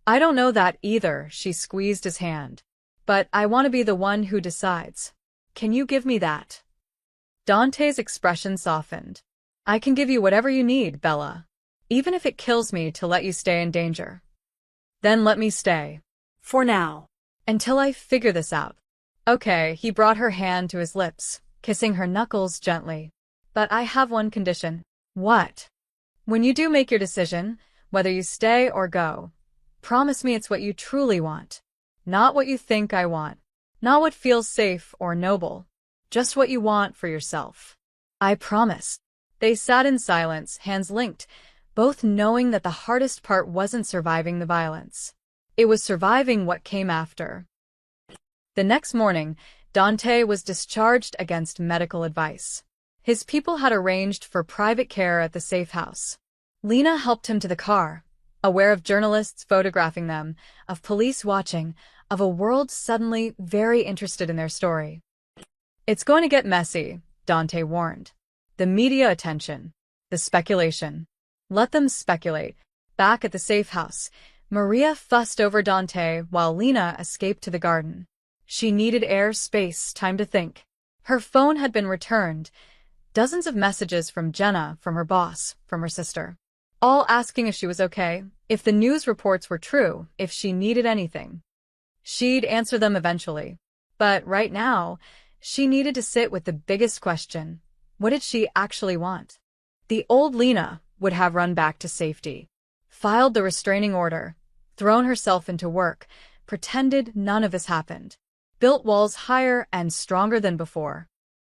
"I don't know that either." She squeezed his hand. "But I want to be the one who decides. Can you give me that?" Dante's expression softened. "I can give you whatever you need, Bella. Even if it kills me to let you stay in danger." "Then let me stay. For now. Until I figure this out." "Okay." He brought her hand to his lips, kissing her knuckles gently. "But I have one condition." "What?" "When you do make your decision, whether you stay or go, promise me it's what you truly want. Not what you think I want. Not what feels safe or noble. Just what you want for yourself." "I promise." They sat in silence, hands linked, both knowing that the hardest part wasn't surviving the violence. It was surviving what came after. The next morning, Dante was discharged against medical advice. His people had arranged for private care at the safe house. Lena helped him to the car, aware of journalists photographing them, of police watching, of a world suddenly very interested in their story. It's going to get messy, Dante warned. The media attention. The speculation. Let them speculate. Back at the safe house, Maria fussed over Dante while Lena escaped to the garden. She needed air, space, time to think. Her phone had been returned. Dozens of messages from Jenna, from her boss, from her sister. All asking if she was okay, if the news reports were true, if she needed anything. She'd answer them eventually. But right now, she needed to sit with the biggest question. What did she actually want? The old Lena would have run back to safety, filed the restraining order, thrown herself into work, pretended none of this happened, built walls higher and stronger than before.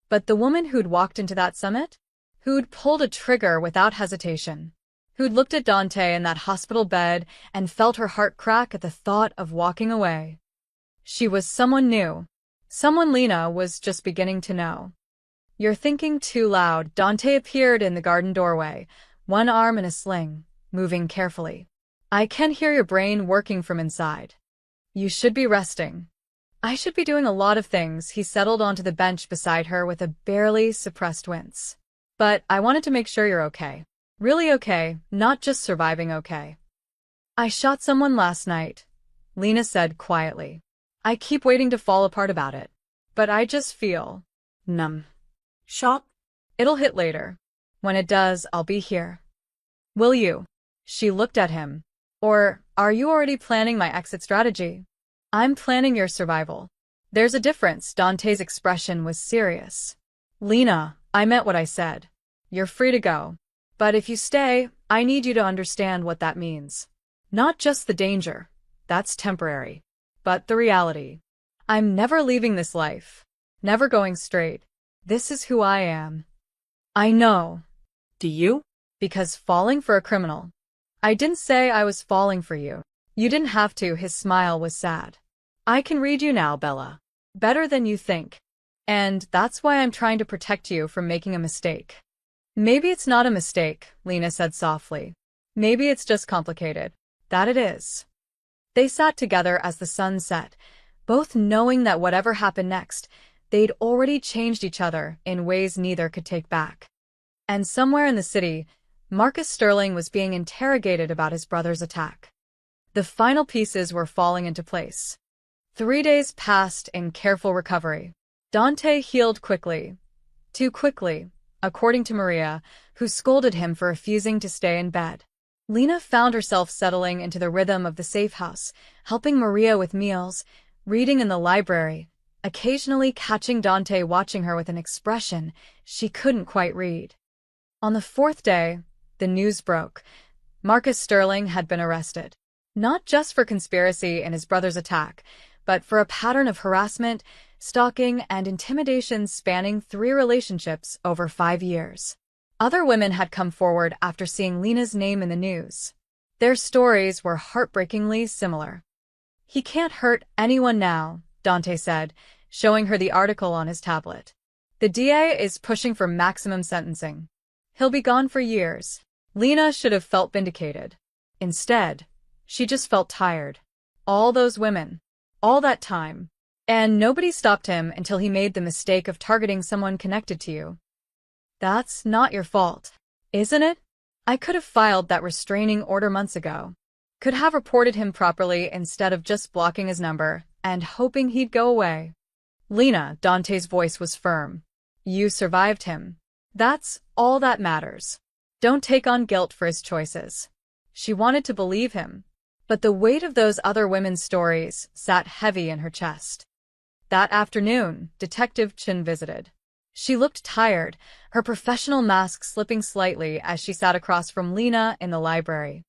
But the woman who'd walked into that summit? Who'd pulled a trigger without hesitation? Who'd looked at Dante in that hospital bed and felt her heart crack at the thought of walking away? She was someone new. Someone Lena was just beginning to know. You're thinking too loud. Dante appeared in the garden doorway, one arm in a sling, moving carefully. I can hear your brain working from inside. You should be resting. I should be doing a lot of things. He settled onto the bench beside her with a barely suppressed wince. But I wanted to make sure you're okay. Really okay, not just surviving okay. I shot someone last night, Lena said quietly. I keep waiting to fall apart about it. But I just feel numb. Shot? It'll hit later. When it does, I'll be here. Will you? She looked at him. Or are you already planning my exit strategy? I'm planning your survival. There's a difference. Dante's expression was serious. Lena, I meant what I said. You're free to go. But if you stay, I need you to understand what that means. Not just the danger. That's temporary. But the reality. I'm never leaving this life. Never going straight. This is who I am. I know. Do you? Because falling for a criminal. I didn't say I was falling for you. You didn't have to. His smile was sad. I can read you now, Bella. Better than you think. And that's why I'm trying to protect you from making a mistake. Maybe it's not a mistake, Lena said softly. Maybe it's just complicated. That it is. They sat together as the sun set, both knowing that whatever happened next, they'd already changed each other in ways neither could take back. And somewhere in the city, Marcus Sterling was being interrogated about his brother's attack. The final pieces were falling into place. 3 days passed in careful recovery. Dante healed quickly. Too quickly, according to Maria, who scolded him for refusing to stay in bed. Lena found herself settling into the rhythm of the safe house, helping Maria with meals, reading in the library, occasionally catching Dante watching her with an expression she couldn't quite read. On the 4th day, the news broke. Marcus Sterling had been arrested. Not just for conspiracy in his brother's attack, but for a pattern of harassment, stalking, and intimidation spanning 3 relationships over 5 years. Other women had come forward after seeing Lena's name in the news. Their stories were heartbreakingly similar. He can't hurt anyone now, Dante said, showing her the article on his tablet. The DA is pushing for maximum sentencing. He'll be gone for years. Lena should have felt vindicated. Instead, she just felt tired. All those women. All that time. And nobody stopped him until he made the mistake of targeting someone connected to you. That's not your fault, isn't it? I could have filed that restraining order months ago. Could have reported him properly instead of just blocking his number and hoping he'd go away. Lena, Dante's voice was firm. You survived him. That's all that matters. Don't take on guilt for his choices. She wanted to believe him, but the weight of those other women's stories sat heavy in her chest. That afternoon, Detective Chin visited. She looked tired, her professional mask slipping slightly as she sat across from Lena in the library.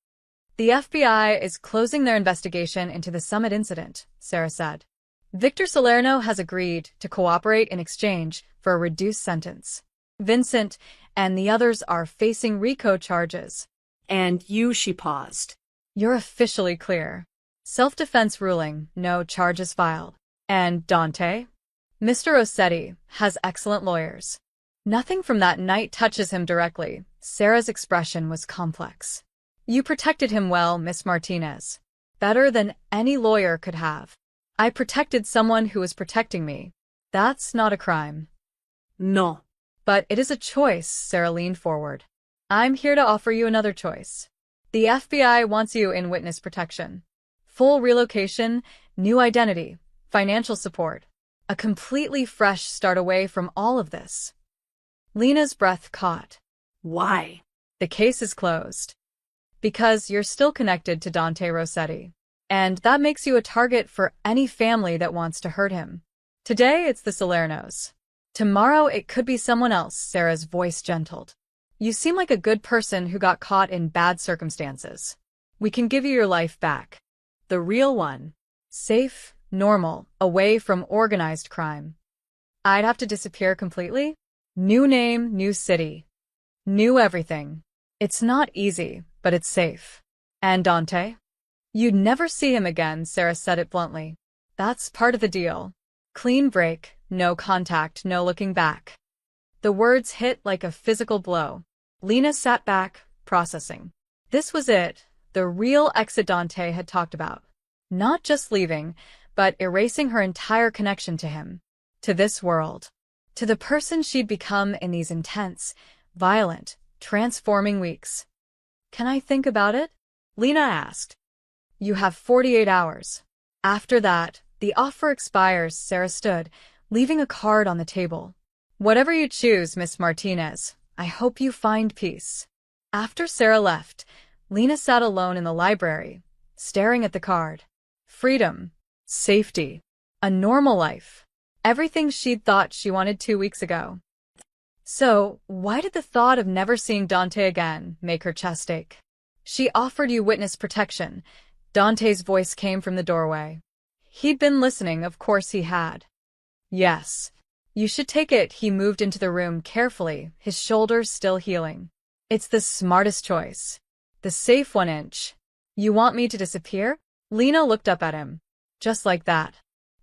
The FBI is closing their investigation into the Summit incident, Sarah said. Victor Salerno has agreed to cooperate in exchange for a reduced sentence. Vincent and the others are facing RICO charges. And you, she paused. You're officially clear. Self-defense ruling, no charges filed. And Dante? Mr. Rossetti has excellent lawyers. Nothing from that night touches him directly. Sarah's expression was complex. You protected him well, Miss Martinez. Better than any lawyer could have. I protected someone who was protecting me. That's not a crime. No. But it is a choice, Sarah leaned forward. I'm here to offer you another choice. The FBI wants you in witness protection. Full relocation, new identity, financial support. A completely fresh start away from all of this. Lena's breath caught. Why? The case is closed. Because you're still connected to Dante Rossetti. And that makes you a target for any family that wants to hurt him. Today, it's the Salernos. Tomorrow, it could be someone else, Sarah's voice gentled. You seem like a good person who got caught in bad circumstances. We can give you your life back. The real one. Safe, normal, away from organized crime. I'd have to disappear completely? New name, new city. New everything. It's not easy, but it's safe. And Dante? You'd never see him again, Sarah said it bluntly. That's part of the deal. Clean break, no contact, no looking back. The words hit like a physical blow. Lena sat back, processing. This was it, the real exit Dante had talked about. Not just leaving, but erasing her entire connection to him. To this world. To the person she'd become in these intense, violent, transforming weeks. Can I think about it? Lena asked. You have 48 hours. After that, the offer expires, Sarah stood, leaving a card on the table. Whatever you choose, Miss Martinez, I hope you find peace. After Sarah left, Lena sat alone in the library, staring at the card. Freedom, safety, a normal life. Everything she'd thought she wanted 2 weeks ago. So, why did the thought of never seeing Dante again make her chest ache? She offered you witness protection. Dante's voice came from the doorway. He'd been listening, of course he had. Yes. You should take it. He moved into the room carefully, his shoulders still healing. It's the smartest choice. The safe 1 inch. You want me to disappear? Lena looked up at him. Just like that.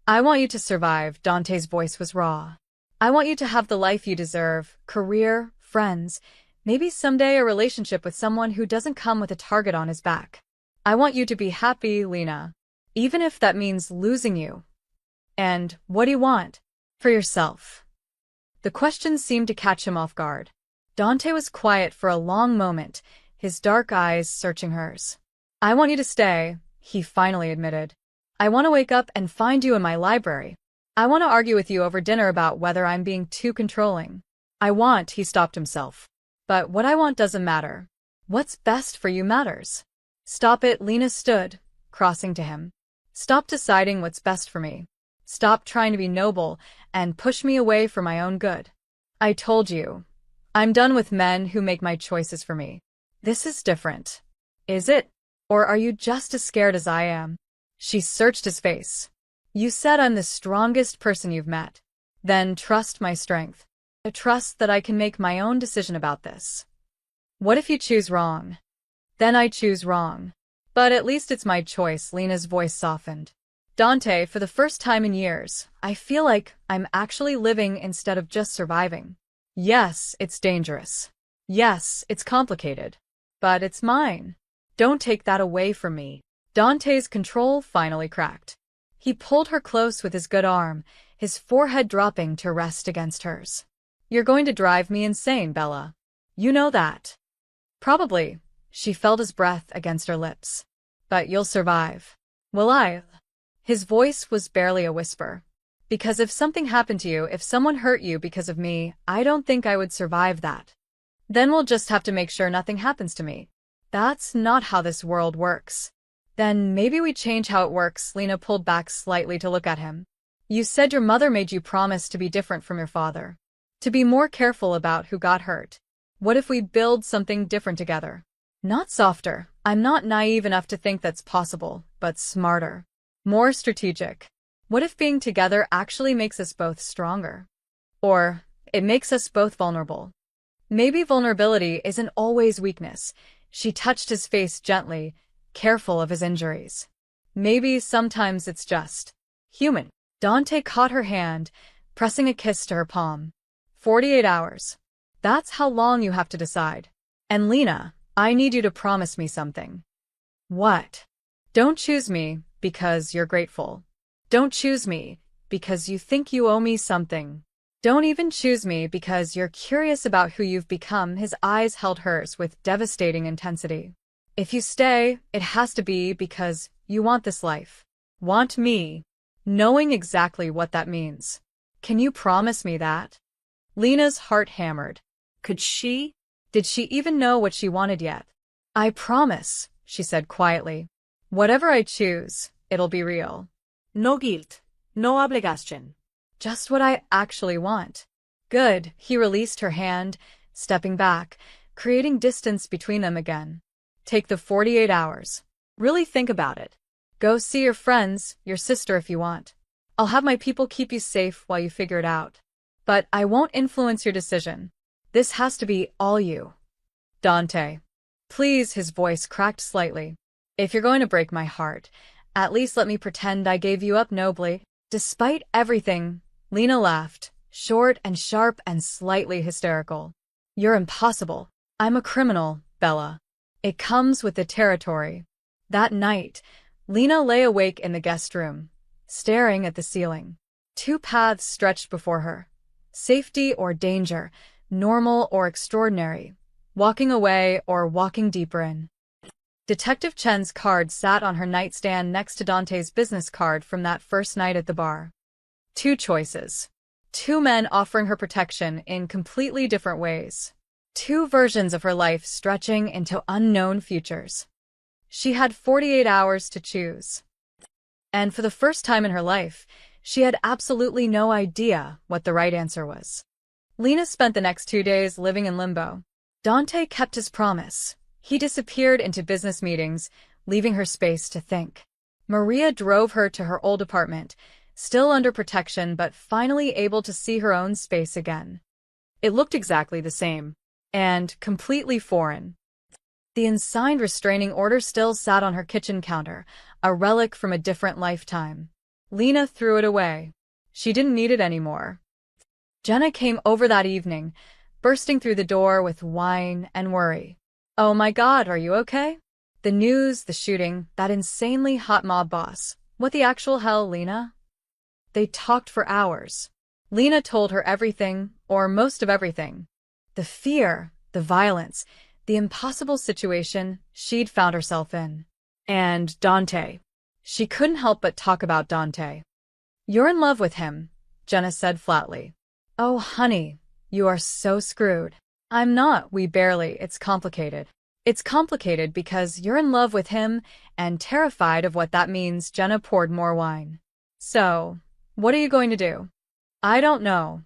I want you to survive. Dante's voice was raw. I want you to have the life you deserve, career, friends, maybe someday a relationship with someone who doesn't come with a target on his back. I want you to be happy, Lena. Even if that means losing you. And what do you want? For yourself. The question seemed to catch him off guard. Dante was quiet for a long moment, his dark eyes searching hers. I want you to stay, he finally admitted. I want to wake up and find you in my library. I want to argue with you over dinner about whether I'm being too controlling. He stopped himself. But what I want doesn't matter. What's best for you matters. Stop it, Lena stood, crossing to him. Stop deciding what's best for me. Stop trying to be noble and push me away for my own good. I told you. I'm done with men who make my choices for me. This is different. Is it? Or are you just as scared as I am? She searched his face. You said I'm the strongest person you've met. Then trust my strength. Trust that I can make my own decision about this. What if you choose wrong? Then I choose wrong. But at least it's my choice, Lena's voice softened. Dante, for the first time in years, I feel like I'm actually living instead of just surviving. Yes, it's dangerous. Yes, it's complicated. But it's mine. Don't take that away from me. Dante's control finally cracked. He pulled her close with his good arm, his forehead dropping to rest against hers. You're going to drive me insane, Bella. You know that. Probably. She felt his breath against her lips. But you'll survive. Will I? His voice was barely a whisper. Because if something happened to you, if someone hurt you because of me, I don't think I would survive that. Then we'll just have to make sure nothing happens to me. That's not how this world works. Then maybe we change how it works. Lena pulled back slightly to look at him. You said your mother made you promise to be different from your father. To be more careful about who got hurt. What if we build something different together? Not softer. I'm not naive enough to think that's possible, but smarter. More strategic. What if being together actually makes us both stronger? Or it makes us both vulnerable. Maybe vulnerability isn't always weakness. She touched his face gently, careful of his injuries. Maybe sometimes it's just human. Dante caught her hand, pressing a kiss to her palm. 48 hours. That's how long you have to decide. And Lena, I need you to promise me something. What? Don't choose me because you're grateful. Don't choose me because you think you owe me something. Don't even choose me because you're curious about who you've become. His eyes held hers with devastating intensity. If you stay, it has to be because you want this life. Want me. Knowing exactly what that means. Can you promise me that? Lena's heart hammered. Could she? Did she even know what she wanted yet? I promise, she said quietly. Whatever I choose, it'll be real. No guilt. No obligación. Just what I actually want. Good, he released her hand, stepping back, creating distance between them again. Take the 48 hours. Really think about it. Go see your friends, your sister if you want. I'll have my people keep you safe while you figure it out. But I won't influence your decision. This has to be all you. Dante. Please, his voice cracked slightly. If you're going to break my heart, at least let me pretend I gave you up nobly. Despite everything, Lena laughed, short and sharp and slightly hysterical. You're impossible. I'm a criminal, Bella. It comes with the territory. That night, Lena lay awake in the guest room, staring at the ceiling. Two paths stretched before her. Safety or danger, normal or extraordinary, walking away or walking deeper in. Detective Chen's card sat on her nightstand next to Dante's business card from that first night at the bar. Two choices. Two men offering her protection in completely different ways. Two versions of her life stretching into unknown futures. She had 48 hours to choose. And for the first time in her life, she had absolutely no idea what the right answer was. Lena spent the next 2 days living in limbo. Dante kept his promise. He disappeared into business meetings, leaving her space to think. Maria drove her to her old apartment, still under protection but finally able to see her own space again. It looked exactly the same, and completely foreign. The unsigned restraining order still sat on her kitchen counter, a relic from a different lifetime. Lena threw it away. She didn't need it anymore. Jenna came over that evening, bursting through the door with wine and worry. Oh my God, are you okay? The news, the shooting, that insanely hot mob boss. What the actual hell, Lena? They talked for hours. Lena told her everything, or most of everything. The fear, the violence, the impossible situation she'd found herself in. And Dante. She couldn't help but talk about Dante. You're in love with him, Jenna said flatly. Oh, honey, you are so screwed. I'm not, it's complicated. It's complicated because you're in love with him and terrified of what that means. Jenna poured more wine. So, what are you going to do? I don't know.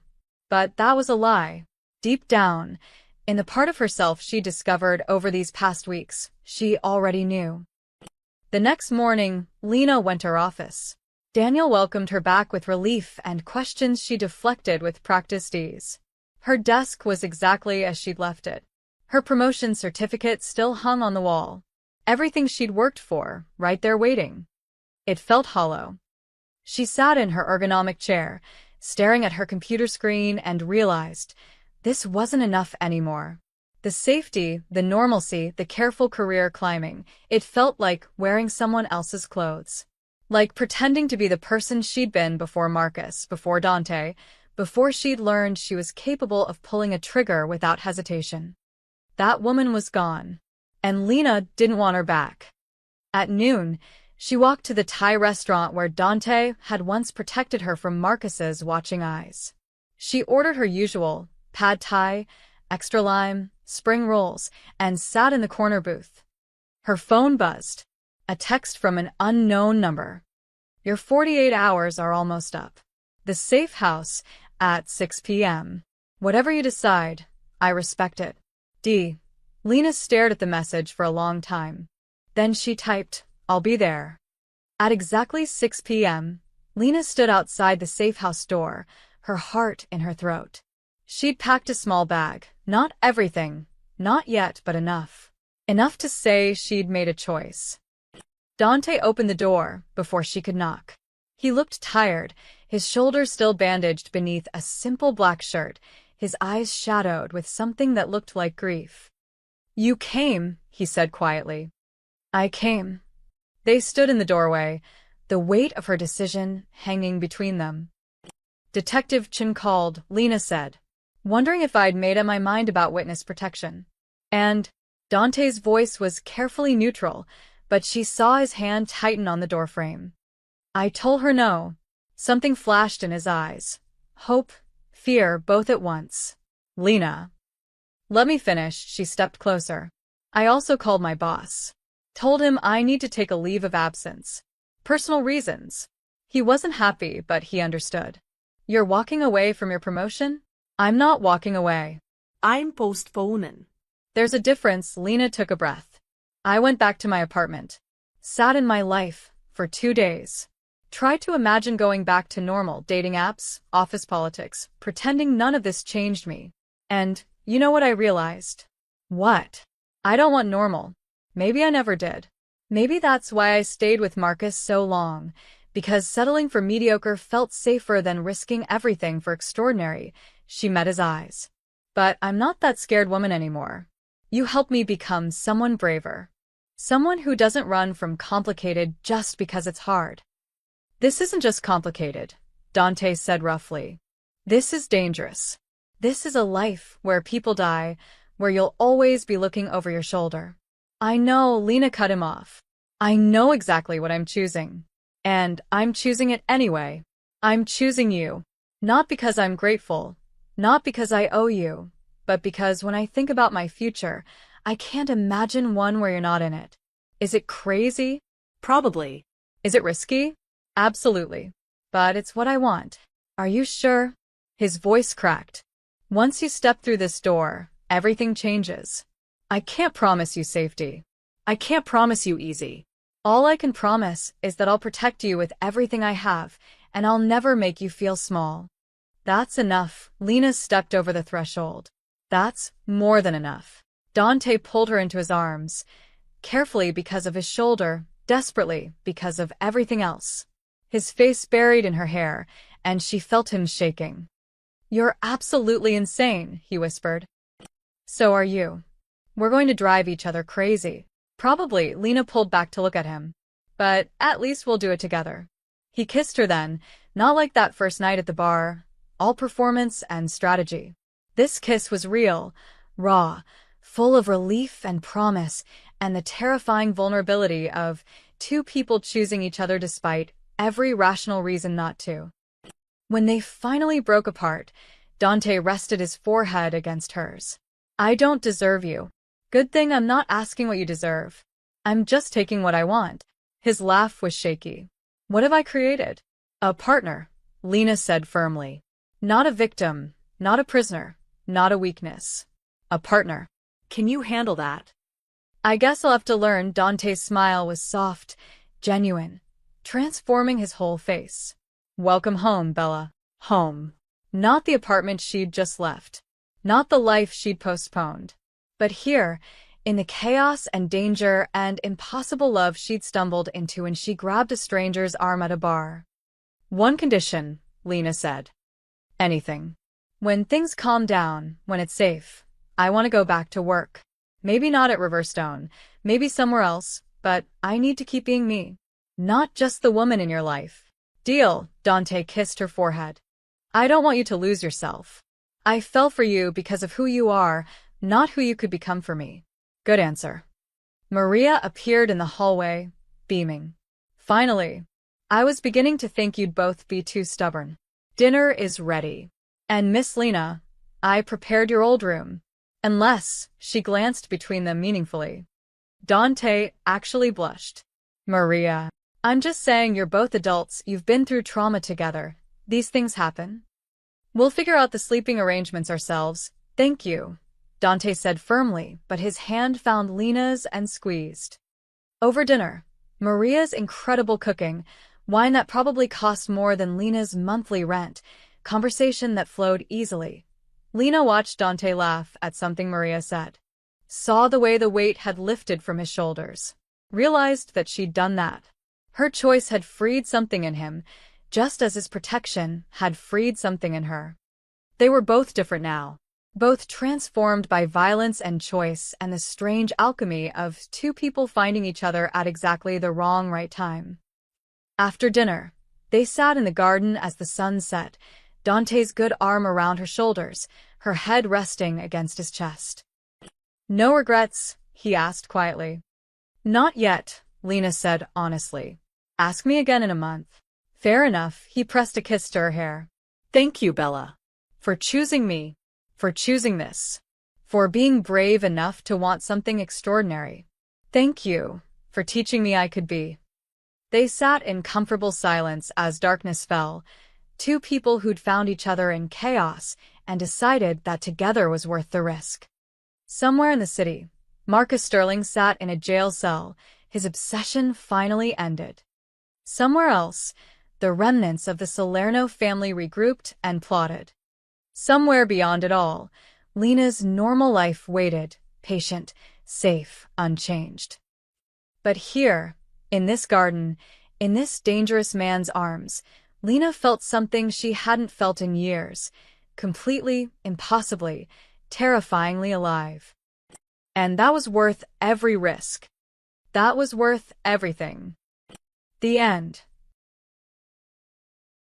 But that was a lie. Deep down, in the part of herself she discovered over these past weeks, she already knew. The next morning, Lena went to her office. Daniel welcomed her back with relief and questions she deflected with practiced ease. Her desk was exactly as she'd left it. Her promotion certificate still hung on the wall. Everything she'd worked for, right there waiting. It felt hollow. She sat in her ergonomic chair, staring at her computer screen and realized this wasn't enough anymore. The safety, the normalcy, the careful career climbing, it felt like wearing someone else's clothes. Like pretending to be the person she'd been before Marcus, before Dante, before she'd learned she was capable of pulling a trigger without hesitation. That woman was gone, and Lena didn't want her back. At noon, she walked to the Thai restaurant where Dante had once protected her from Marcus's watching eyes. She ordered her usual pad thai, extra lime, spring rolls, and sat in the corner booth. Her phone buzzed. A text from an unknown number. Your 48 hours are almost up. The safe house at 6 p.m. Whatever you decide, I respect it. D. Lena stared at the message for a long time. Then she typed, I'll be there. At exactly 6 p.m., Lena stood outside the safe house door, her heart in her throat. She'd packed a small bag, not everything, not yet, but enough. Enough to say she'd made a choice. Dante opened the door before she could knock. He looked tired, his shoulders still bandaged beneath a simple black shirt, his eyes shadowed with something that looked like grief. "You came," he said quietly. "I came." They stood in the doorway, the weight of her decision hanging between them. "Detective Chin called," Lena said, "wondering if I'd made up my mind about witness protection." And Dante's voice was carefully neutral, but she saw his hand tighten on the doorframe. "I told her no." Something flashed in his eyes. Hope, fear, both at once. "Lena." "Let me finish," she stepped closer. "I also called my boss. Told him I need to take a leave of absence. Personal reasons." He wasn't happy, but he understood. "You're walking away from your promotion?" "I'm not walking away." I'm postponing. "There's a difference." Lena took a breath. "I went back to my apartment. Sat in my life for 2 days. Tried to imagine going back to normal, dating apps, office politics, pretending none of this changed me. And you know what I realized?" "What?" "I don't want normal. Maybe I never did. Maybe that's why I stayed with Marcus so long, because settling for mediocre felt safer than risking everything for extraordinary." She met his eyes. "But I'm not that scared woman anymore. You helped me become someone braver. Someone who doesn't run from complicated just because it's hard." "This isn't just complicated," Dante said roughly. "This is dangerous. This is a life where people die, where you'll always be looking over your shoulder." "I know," Lena cut him off. "I know exactly what I'm choosing. And I'm choosing it anyway. I'm choosing you. Not because I'm grateful, not because I owe you, but because when I think about my future, I can't imagine one where you're not in it. Is it crazy? Probably. Is it risky? Absolutely. But it's what I want. Are you sure?" His voice cracked. "Once you step through this door, everything changes. I can't promise you safety. I can't promise you easy. All I can promise is that I'll protect you with everything I have, and I'll never make you feel small." "That's enough." Lena stepped over the threshold. "That's more than enough." Dante pulled her into his arms, carefully because of his shoulder, desperately because of everything else. His face buried in her hair, and she felt him shaking. "You're absolutely insane," he whispered. "So are you. We're going to drive each other crazy." "Probably." Lena pulled back to look at him. "But at least we'll do it together." He kissed her then, not like that first night at the bar, all performance and strategy. This kiss was real, raw, full of relief and promise, and the terrifying vulnerability of two people choosing each other despite every rational reason not to. When they finally broke apart, Dante rested his forehead against hers. "I don't deserve you. Good thing I'm not asking what you deserve. I'm just taking what I want." His laugh was shaky. "What have I created?" "A partner," Lena said firmly. "Not a victim, not a prisoner, not a weakness. A partner." Can you handle that? "I guess I'll have to learn." Dante's smile was soft, genuine, transforming his whole face. "Welcome home, Bella." Home. Not the apartment she'd just left. Not the life she'd postponed. But here, in the chaos and danger and impossible love she'd stumbled into when she grabbed a stranger's arm at a bar. "One condition," Lena said. "Anything. When things calm down, when it's safe, I want to go back to work. Maybe not at Riverstone, maybe somewhere else, but I need to keep being me. Not just the woman in your life." "Deal." Dante kissed her forehead. "I don't want you to lose yourself. I fell for you because of who you are, not who you could become for me." "Good answer." Maria appeared in the hallway, beaming. "Finally. I was beginning to think you'd both be too stubborn. Dinner is ready. And Miss Lena, I prepared your old room." Unless, she glanced between them meaningfully. Dante actually blushed. "Maria, I'm just saying you're both adults, you've been through trauma together. These things happen. We'll figure out the sleeping arrangements ourselves." "Thank you," Dante said firmly, but his hand found Lena's and squeezed. Over dinner, Maria's incredible cooking, wine that probably cost more than Lena's monthly rent, conversation that flowed easily. Lena watched Dante laugh at something Maria said. Saw the way the weight had lifted from his shoulders. realized that she'd done that. Her choice had freed something in him, just as his protection had freed something in her. They were both different now, both transformed by violence and choice and the strange alchemy of two people finding each other at exactly the wrong right time. After dinner, they sat in the garden as the sun set, Dante's good arm around her shoulders, her head resting against his chest. "No regrets?" he asked quietly. "Not yet," Lena said honestly. "Ask me again in a month." "Fair enough," he pressed a kiss to her hair. Thank you, Bella. "For choosing me. For choosing this. For being brave enough to want something extraordinary. Thank you for teaching me I could be." They sat in comfortable silence as darkness fell, two people who'd found each other in chaos and decided that together was worth the risk. Somewhere in the city, Marcus Sterling sat in a jail cell, his obsession finally ended. Somewhere else, the remnants of the Salerno family regrouped and plotted. Somewhere beyond it all, Lena's normal life waited, patient, safe, unchanged. But here, in this garden, in this dangerous man's arms, Lena felt something she hadn't felt in years, completely, impossibly, terrifyingly alive. And that was worth every risk. That was worth everything. The end.